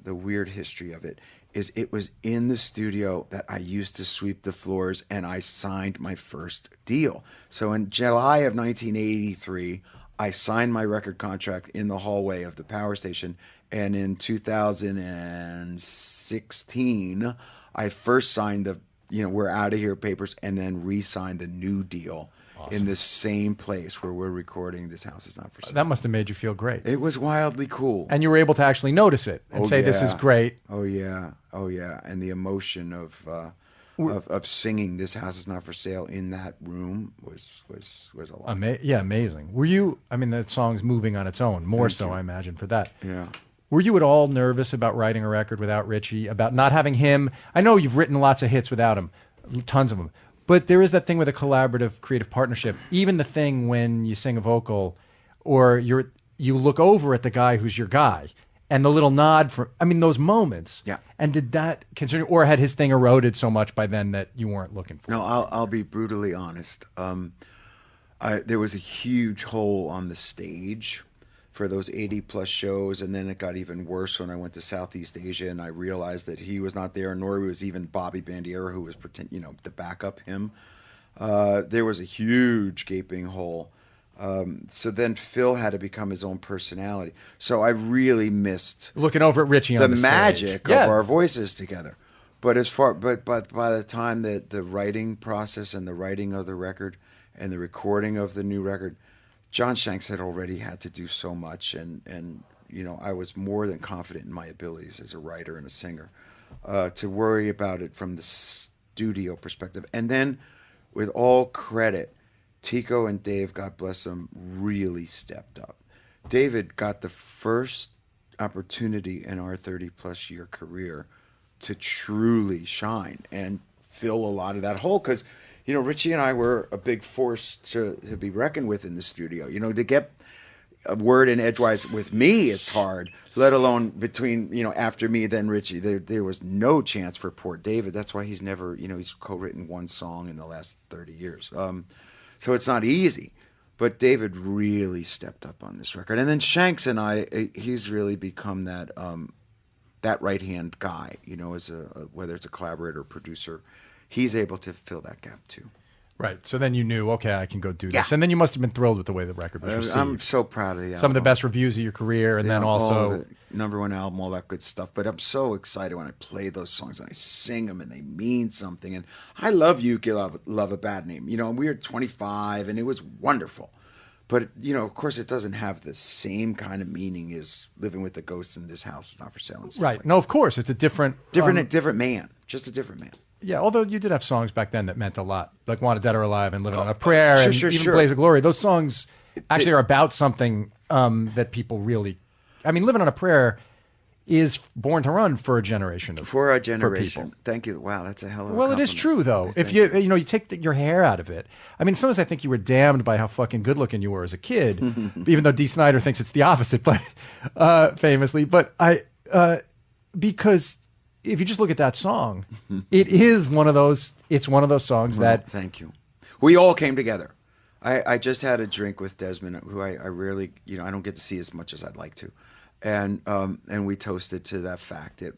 the weird history of it. Is it was in the studio that I used to sweep the floors, and I signed my first deal. So in July of 1983, I signed my record contract in the hallway of the power station, and in 2016, I first signed the we're out of here papers, and then re-signed the new deal. Awesome. In the same place where we're recording This House Is Not For Sale. That must have made you feel great. It was wildly cool. And you were able to actually notice it and say, this is great. Oh, yeah. And the emotion of singing This House Is Not For Sale in that room was a lot. Amazing. Were you, the song's moving on its own, more Thank you. I imagine, for that. Yeah. Were you at all nervous about writing a record without Richie, about not having him? I know you've written lots of hits without him, tons of them. But there is that thing with a collaborative creative partnership. Even the thing when you sing a vocal or you look over at the guy who's your guy and the little nod for, I mean, those moments. Yeah. And did that concern you, or had his thing eroded so much by then that you weren't looking for it? No, I'll be brutally honest. There was a huge hole on the stage for those 80 plus shows, and then it got even worse when I went to Southeast Asia and I realized that he was not there, nor was even Bobby Bandiera, who was to back up him. There was a huge gaping hole. So then Phil had to become his own personality. So I really missed Looking over at Richie on the stage. magic of our voices together. But by the time that the writing process and the writing of the record and the recording of the new record, John Shanks had already had to do so much, and I was more than confident in my abilities as a writer and a singer to worry about it from the studio perspective. And then, with all credit, Tico and Dave, God bless them, really stepped up. David got the first opportunity in our 30-plus year career to truly shine and fill a lot of that hole, because Richie and I were a big force to be reckoned with in the studio. To get a word in edgewise with me is hard, let alone between, after me, then Richie. There was no chance for poor David. That's why he's never, he's co-written one song in the last 30 years. So it's not easy. But David really stepped up on this record. And then Shanks and I, he's really become that right-hand guy, as whether it's a collaborator or producer. He's able to fill that gap too. Right. So then you knew, okay, I can go do this. Yeah. And then you must have been thrilled with the way the record was received. I'm so proud of the album. Some of the best reviews of your career, and then also the #1 album, all that good stuff. But I'm so excited when I play those songs and I sing them and they mean something. And I love You Can Love a Bad Name. And we were 25 and it was wonderful. But, of course, it doesn't have the same kind of meaning as Living with the Ghosts in This House Is Not for Sale. And stuff right. Like No, of course. It's a different man. Just a different man. Yeah, although you did have songs back then that meant a lot, like Wanted Dead or Alive and Living on a Prayer sure. Blaze of Glory. Those songs actually are about something that people really... I mean, Living on a Prayer is Born to Run for a generation. For generation. People. Thank you. Wow, that's a hell of a Well, it compliment. is true, though. If you take your hair out of it. I mean, sometimes I think you were damned by how fucking good-looking you were as a kid, even though Dee Snider thinks it's the opposite, but famously. But because... if you just look at that song, it is one of those. It's one of those songs that. Thank you. We all came together. I just had a drink with Desmond, who I rarely, I don't get to see as much as I'd like to, and we toasted to that fact that,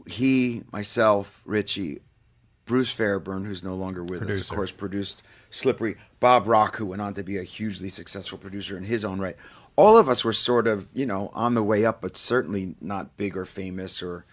he, myself, Richie, Bruce Fairburn, who's no longer with us, of course, produced Slippery. Bob Rock, who went on to be a hugely successful producer in his own right. All of us were sort of, on the way up, but certainly not big or famous or.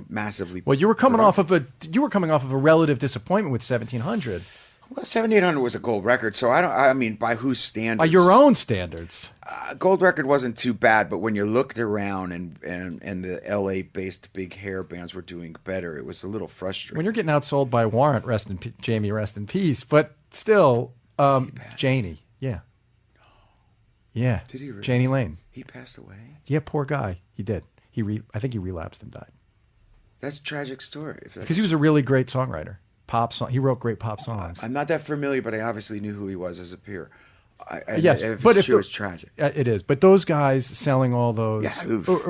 Massively. Well, you were coming off of a relative disappointment with 1700. Well, 1700 was a gold record, so I mean, by whose standards? By your own standards. Gold record wasn't too bad, but when you looked around and the LA-based big hair bands were doing better, it was a little frustrating. When you're getting outsold by Warrant, Jamie, rest in peace. But still, Janie, yeah. Did he really? Janie Lane. He passed away? Yeah, poor guy. He did. I think he relapsed and died. That's a tragic story. Because he was a really great songwriter. He wrote great pop songs. I'm not that familiar, but I obviously knew who he was as a peer. Yes, but it's tragic. It is. But those guys selling all those,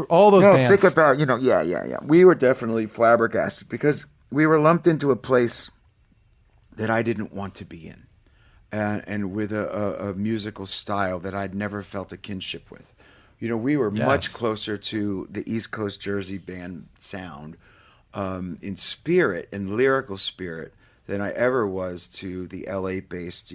all those bands. Think about, yeah. We were definitely flabbergasted because we were lumped into a place that I didn't want to be in, and with a musical style that I'd never felt a kinship with. We were much closer to the East Coast Jersey band sound. In spirit and lyrical spirit than I ever was to the LA-based,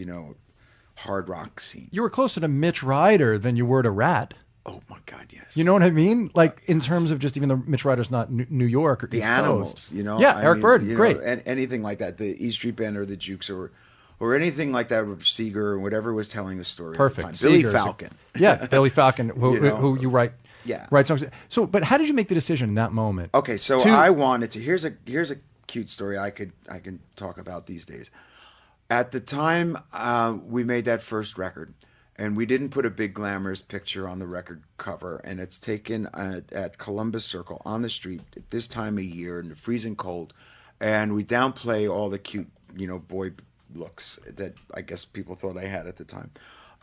hard rock scene. You were closer to Mitch Ryder than you were to Rat. Oh my God, yes. You know what I mean? Like in terms of just even though Mitch Ryder's not New York or the East Animals, Coast. Yeah, Eric Burdon, great. And anything like that, the E Street Band or the Jukes or anything like that, Seeger or whatever was telling the story. Perfect. At the time. Billy Falcon. Billy Falcon, who you write. Yeah. Write songs. So, but how did you make the decision in that moment? Okay, so I wanted to. Here's a cute story I can talk about these days. At the time, we made that first record, and we didn't put a big glamorous picture on the record cover, and it's taken at Columbus Circle on the street at this time of year in the freezing cold, and we downplay all the cute, boy looks that I guess people thought I had at the time.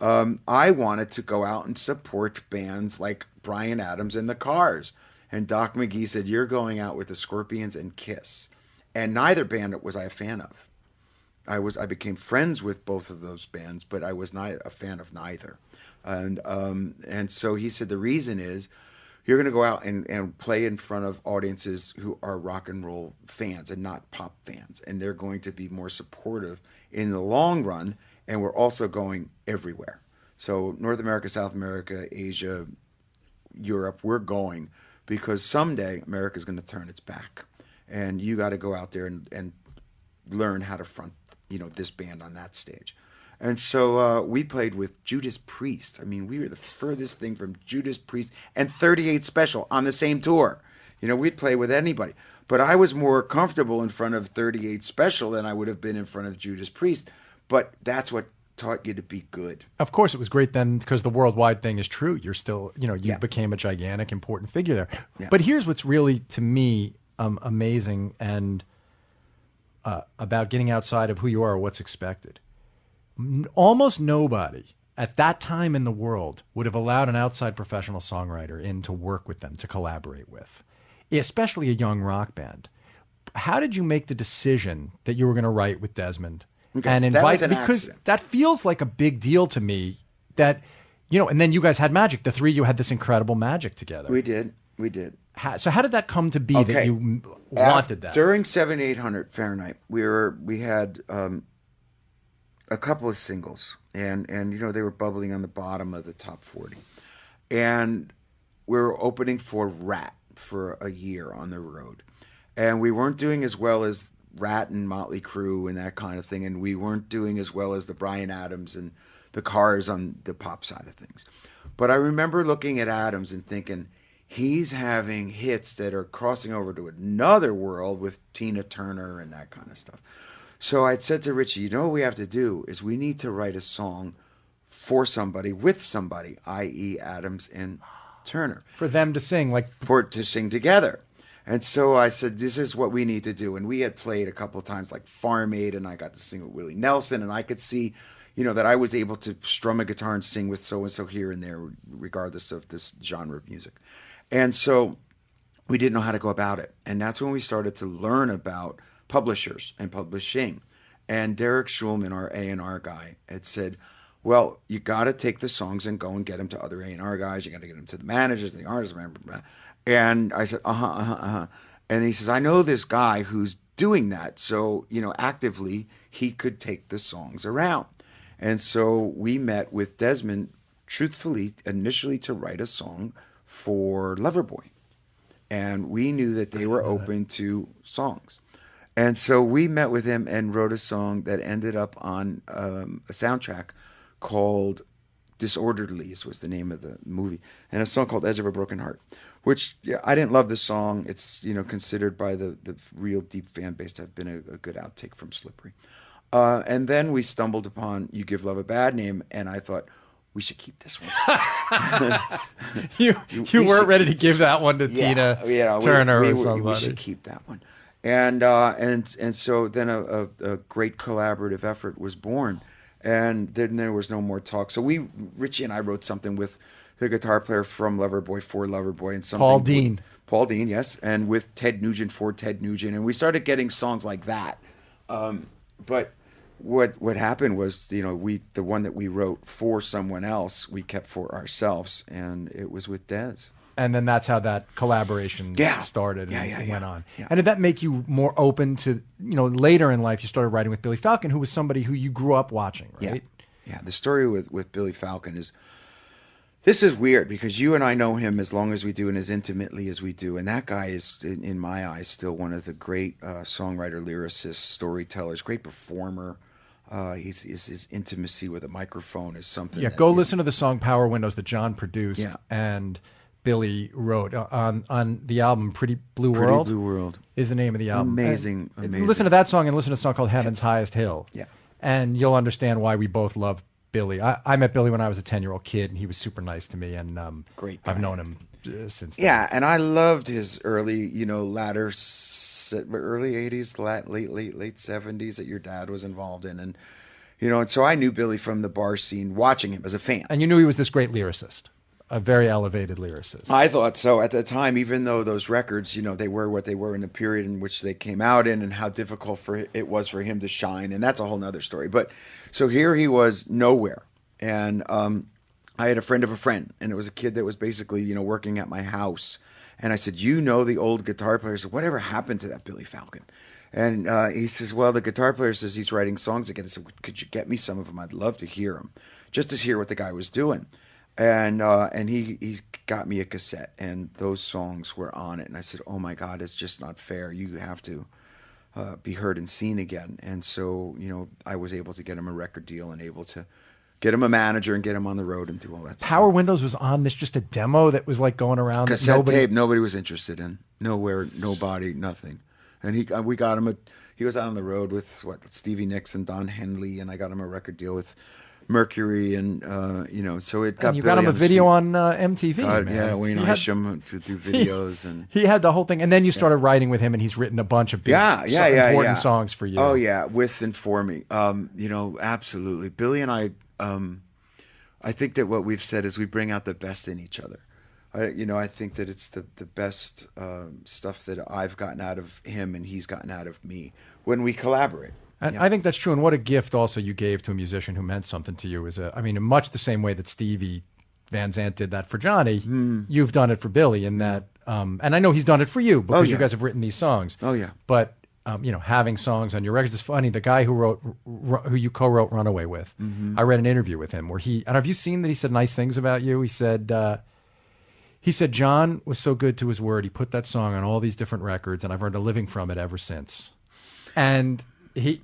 I wanted to go out and support bands like Bryan Adams and the Cars. And Doc McGee said, "You're going out with the Scorpions and Kiss." And neither band was I a fan of. I became friends with both of those bands, but I was not a fan of neither. And so he said the reason is you're going to go out and play in front of audiences who are rock and roll fans and not pop fans, and they're going to be more supportive in the long run. And we're also going everywhere. So North America, South America, Asia, Europe, we're going because someday America's going to turn its back, and you got to go out there and learn how to front, this band on that stage. And so we played with Judas Priest. I mean, we were the furthest thing from Judas Priest and 38 Special on the same tour. We'd play with anybody. But I was more comfortable in front of 38 Special than I would have been in front of Judas Priest. But that's what taught you to be good. Of course, it was great then because the worldwide thing is true. You're still, you Yeah. became a gigantic, important figure there. Yeah. But here's what's really, to me, amazing and about getting outside of who you are or what's expected. Almost nobody at that time in the world would have allowed an outside professional songwriter in to work with them, to collaborate with, especially a young rock band. How did you make the decision that you were going to write with Desmond and that was invite? an Because accident. that feels like a big deal to me. That and then you guys had magic. The three of you had this incredible magic together. We did. So how did that come to be that you wanted that? During 7,800 Fahrenheit, we had a couple of singles, and they were bubbling on the bottom of the top 40, and we were opening for Rat for a year on the road, and we weren't doing as well as Rat and Motley Crue and that kind of thing, and we weren't doing as well as the Bryan Adams and the Cars on the pop side of things. But I remember looking at Adams and thinking, he's having hits that are crossing over to another world with Tina Turner and that kind of stuff. So I'd said to Richie, what we have to do is we need to write a song for somebody, with somebody, i.e. Adams and Turner. For them to sing, To sing together. And so I said, this is what we need to do. And we had played a couple of times like Farm Aid, and I got to sing with Willie Nelson, and I could see, that I was able to strum a guitar and sing with so-and-so here and there, regardless of this genre of music. And so we didn't know how to go about it. And that's when we started to learn about publishers and publishing. And Derek Schulman, our A&R guy, had said, well, you got to take the songs and go and get them to other A&R guys. You got to get them to the managers, the artists. And I said, And he says, I know this guy who's doing that. So, actively, he could take the songs around. And so we met with Desmond, truthfully, initially to write a song for Loverboy. And we knew that they were open to songs. And so we met with him and wrote a song that ended up on a soundtrack called Disorderlies was the name of the movie, and a song called Edge of a Broken Heart, which I didn't love the song. It's considered by the real deep fan base to have been a good outtake from Slippery. And then we stumbled upon You Give Love a Bad Name, and I thought, we should keep this one. you weren't ready to give that one to Tina Turner or somebody. We should keep that one. And so then a great collaborative effort was born. And then there was no more talk. So Richie and I wrote something with the guitar player from Loverboy for Loverboy, and something Paul Dean, yes, and with Ted Nugent for Ted Nugent, and we started getting songs like that. But what happened was, the one that we wrote for someone else, we kept for ourselves, and it was with Dez. And then that's how that collaboration started and went on. Yeah. And did that make you more open to, later in life, you started writing with Billy Falcon, who was somebody who you grew up watching, right? Yeah. The story with Billy Falcon is, this is weird because you and I know him as long as we do and as intimately as we do. And that guy is, in my eyes, still one of the great songwriter, lyricists, storytellers, great performer. His intimacy with a microphone is something. Yeah, go listen to the song Power Windows that John produced and Billy wrote on the album Pretty Blue World. Pretty Blue World is the name of the album. Amazing. Listen to that song and listen to a song called Heaven's Highest Hill. Yeah. And you'll understand why we both love Billy. I met Billy when I was a 10-year-old kid, and he was super nice to me. And great guy. I've known him since then. Yeah, and I loved his early, early 80s, late 70s that your dad was involved in. And, And so I knew Billy from the bar scene, watching him as a fan. And you knew he was this great lyricist, a very elevated lyricist. I thought so at the time, even though those records, they were what they were in the period in which they came out in, and how difficult it was for him to shine, and that's a whole nother story. But so here he was nowhere, and I had a friend of a friend, and it was a kid that was basically working at my house, and I said, the old guitar player? I said, whatever happened to that Billy Falcon? And he says, well, the guitar player says he's writing songs again. I said, could you get me some of them? I'd love to hear them, just to hear what the guy was doing. And he got me a cassette, and those songs were on it. And I said, oh my God, it's just not fair. You have to be heard and seen again. And so, I was able to get him a record deal and able to get him a manager and get him on the road and do all that Power stuff. Windows was on this, just a demo that was like going around. Cassette tape, nobody was interested in. Nowhere, nobody, nothing. And we got him he was out on the road with Stevie Nicks and Don Henley, and I got him a record deal with Mercury, and so it got. And you got him a video on MTV. Man. Yeah, Wayne Isham to do videos, and he had the whole thing. And then you started writing with him, and he's written a bunch of big, important songs for you. Oh yeah, with and for me. Absolutely. Billy and I think that what we've said is we bring out the best in each other. I think that it's the best stuff that I've gotten out of him and he's gotten out of me when we collaborate. And I think that's true. And what a gift also you gave to a musician who meant something to you. In much the same way that Stevie Van Zandt did that for Johnny, you've done it for Billy. And that, and I know he's done it for you because you guys have written these songs. Oh yeah. But having songs on your records is funny. The guy who you co-wrote "Runaway" with, I read an interview with him where and have you seen that he said nice things about you? He said John was so good to his word. He put that song on all these different records, and I've earned a living from it ever since. And he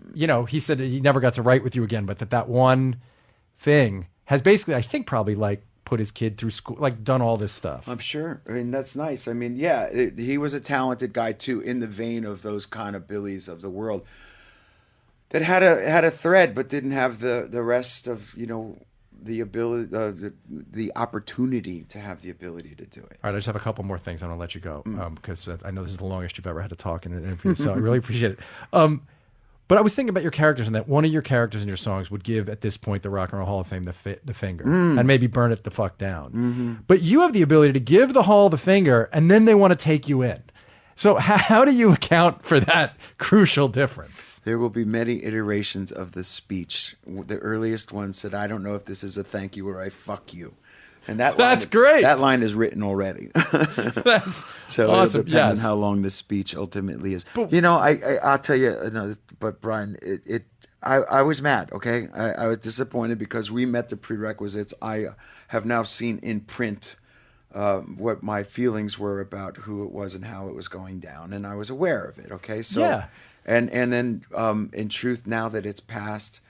said that he never got to write with you again, but that one thing has basically, I think, probably like put his kid through school, like done all this stuff. I'm sure. That's nice. He was a talented guy too, in the vein of those kind of Billies of the world that had a thread, but didn't have the rest of the ability, the opportunity to have the ability to do it. All right, I just have a couple more things. I'm going to let you go because I know this is the longest you've ever had to talk in an interview, so I really appreciate it. But I was thinking about your characters, and that one of your characters in your songs would give, at this point, the Rock and Roll Hall of Fame the finger and maybe burn it the fuck down. But you have the ability to give the Hall the finger, and then they want to take you in. So how do you account for that crucial difference? There will be many iterations of the speech. The earliest one said, I don't know if this is a thank you or I fuck you. And that's great. That line is written already. That's so awesome. It'll depend on how long the speech ultimately is. But, I'll tell you, but Brian, I was mad, okay? I was disappointed because we met the prerequisites. I have now seen in print what my feelings were about who it was and how it was going down, and I was aware of it, okay? So, yeah. And then, in truth, now that it's passed,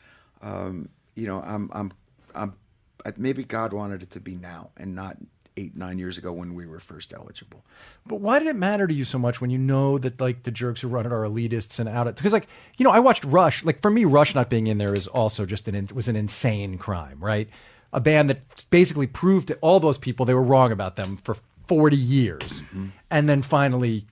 maybe God wanted it to be now and not 8-9 years ago when we were first eligible. But why did it matter to you so much when you know that like the jerks who run it are elitists and out it? Because I watched Rush. Like for me, Rush not being in there is also just was an insane crime, right? A band that basically proved to all those people they were wrong about them for 40 years, and then finally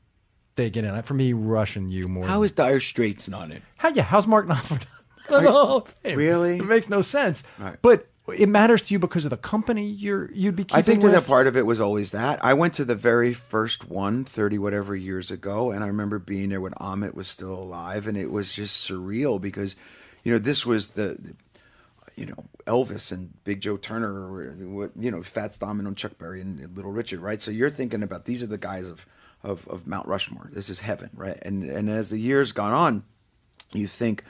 they get in. For me, Rush and you more. How is Dire Straits not in? How's Mark Knopfler not in the Hall of Fame? Really? It makes no sense. Right. But it matters to you because of the company you'd be keeping I think with? that a part of it was always that. I went to the very first one 30 whatever years ago, and I remember being there when Amit was still alive, and it was just surreal because, this was the Elvis and Big Joe Turner, or Fats Domino and Chuck Berry and Little Richard, right? So you're thinking about these are the guys of Mount Rushmore. This is heaven, right? And as the years gone on, you think,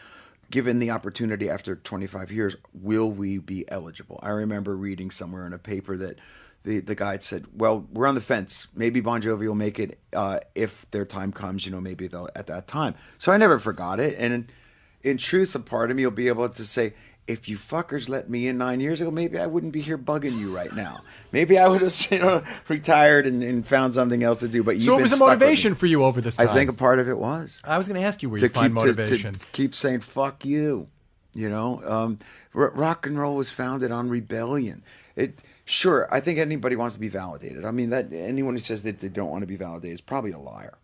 given the opportunity after 25 years, will we be eligible? I remember reading somewhere in a paper that the guy had said, well, we're on the fence. Maybe Bon Jovi will make it if their time comes, maybe they'll at that time. So I never forgot it. And in truth, a part of me will be able to say, if you fuckers let me in 9 years ago, maybe I wouldn't be here bugging you right now. Maybe I would have retired and found something else to do. But so it was a motivation for you over this time. I think a part of it was. I was going to ask you where you find motivation. To keep saying, fuck you. Rock and roll was founded on rebellion. Sure, I think anybody wants to be validated. I mean, that anyone who says that they don't want to be validated is probably a liar.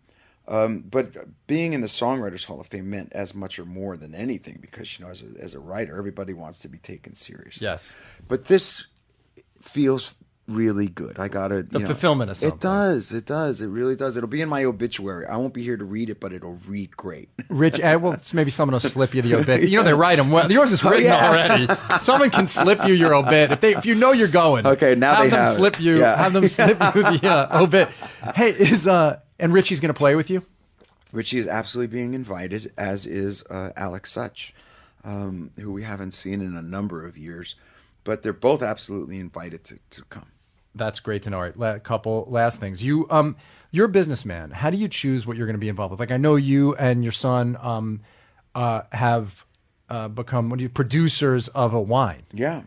But being in the Songwriters Hall of Fame meant as much or more than anything because, as a writer, everybody wants to be taken seriously. Yes. But this feels really good. I got to... The fulfillment of something. It does. It really does. It'll be in my obituary. I won't be here to read it, but it'll read great. Rich, well, maybe someone will slip you the obit. They write them well. Yours is written already. Someone can slip you your obit if you know you're going. Okay, now have they them have slip it. you. Yeah. Have them slip you the obit. Hey, and Richie's going to play with you? Richie is absolutely being invited, as is Alex Such, who we haven't seen in a number of years, but they're both absolutely invited to come. That's great to know. All right, couple last things. You're a businessman. How do you choose what you're going to be involved with? Like, I know you and your son have become producers of a wine. Yeah.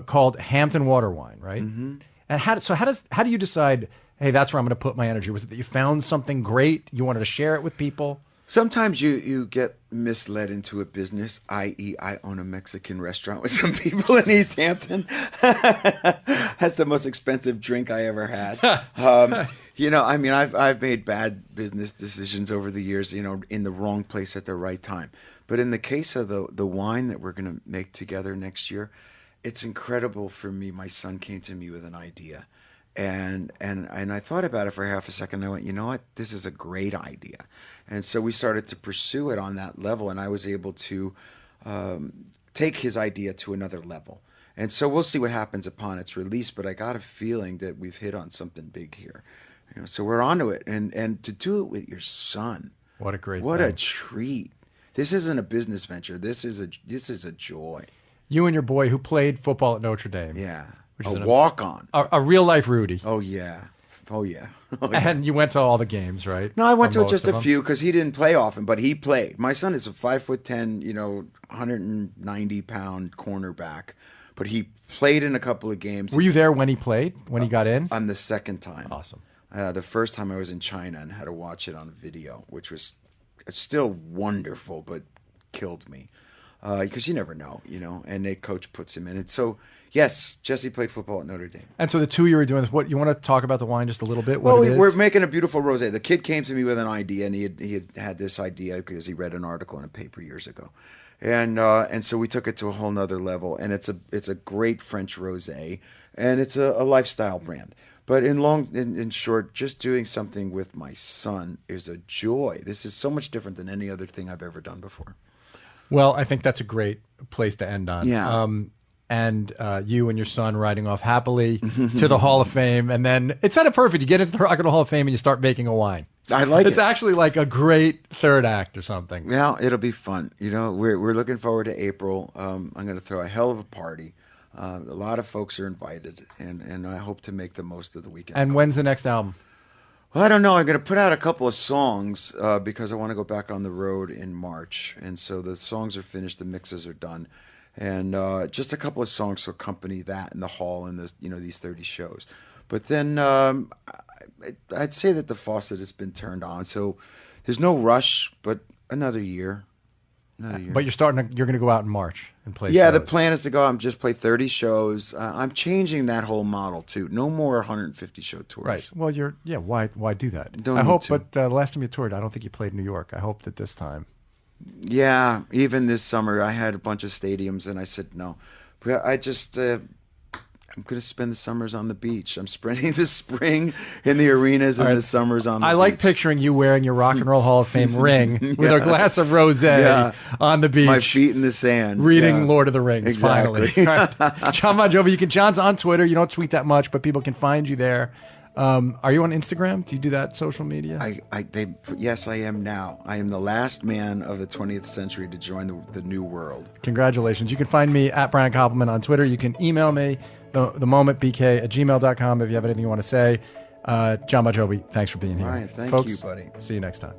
Called Hampton Water Wine, right? Mm-hmm. And how do you decide? Hey, that's where I'm going to put my energy. Was it that you found something great, you wanted to share it with people? Sometimes you get misled into a business, i.e. I own a Mexican restaurant with some people in East Hampton. That's the most expensive drink I ever had. I've made bad business decisions over the years, in the wrong place at the right time. But in the case of the wine that we're going to make together next year, it's incredible for me. My son came to me with an idea. And I thought about it for half a second. And I went, you know what? This is a great idea. And so we started to pursue it on that level. And I was able to take his idea to another level. And so we'll see what happens upon its release. But I got a feeling that we've hit on something big here. So we're onto it. And to do it with your son. What a great What thing. a treat. This isn't a business venture. This is a joy. You and your boy who played football at Notre Dame. Yeah. Which a is walk-on. A real-life Rudy. Oh, yeah. Oh, yeah. And you went to all the games, right? No, I went Or to just most of a them? few because he didn't play often, but he played. My son is a 5'10", 190-pound cornerback, but he played in a couple of games. Were you there when he played, when he got in? On the second time. Awesome. The first time I was in China and had to watch it on video, which was still wonderful, but killed me. Because you never know, and a coach puts him in it. So, yes, Jesse played football at Notre Dame. And so the two of you were doing this. What you want to talk about the wine just a little bit? Well, what it is? we're making a beautiful rosé. The kid came to me with an idea, and he had this idea because he read an article in a paper years ago, and so we took it to a whole nother level. And it's a great French rosé, and it's a lifestyle brand. But in short, just doing something with my son is a joy. This is so much different than any other thing I've ever done before. Well, I think that's a great place to end on. Yeah. And you and your son riding off happily to the Hall of Fame. And then it's kind of perfect. You get into the Rock and Roll Hall of Fame and you start making a wine. I like it. It's actually like a great third act or something. Yeah, it'll be fun. We're looking forward to April. I'm going to throw a hell of a party. A lot of folks are invited, and I hope to make the most of the weekend. And when's the next album? Well, I don't know. I'm going to put out a couple of songs because I want to go back on the road in March. And so the songs are finished, the mixes are done. And just a couple of songs to accompany that in the hall and these 30 shows. But then I'd say that the faucet has been turned on. So there's no rush, but another year. But you're going to go out in March and play Yeah, shows. the plan is to go out and just play 30 shows. I'm changing that whole model too. No more 150 show tours. Right. Well, why do that? Don't I need hope, to. but the last time you toured, I don't think you played New York. I hope that this time. Yeah, even this summer I had a bunch of stadiums and I said no. But I just I'm going to spend the summers on the beach. I'm spending the spring in the arenas and the summers on the beach. I like picturing you wearing your Rock and Roll Hall of Fame ring with a glass of rosé on the beach. My feet in the sand. Reading Lord of the Rings, Exactly. finally. All right. Jon Bon Jovi. John's on Twitter. You don't tweet that much, but people can find you there. Are you on Instagram? Do you do that social media? Yes, I am now. I am the last man of the 20th century to join the new world. Congratulations. You can find me at Brian Koppleman on Twitter. You can email me, themomentbk@gmail.com if you have anything you want to say. Jon Bon Jovi, thanks for being here. All right, thank Folks, you, buddy. See you next time.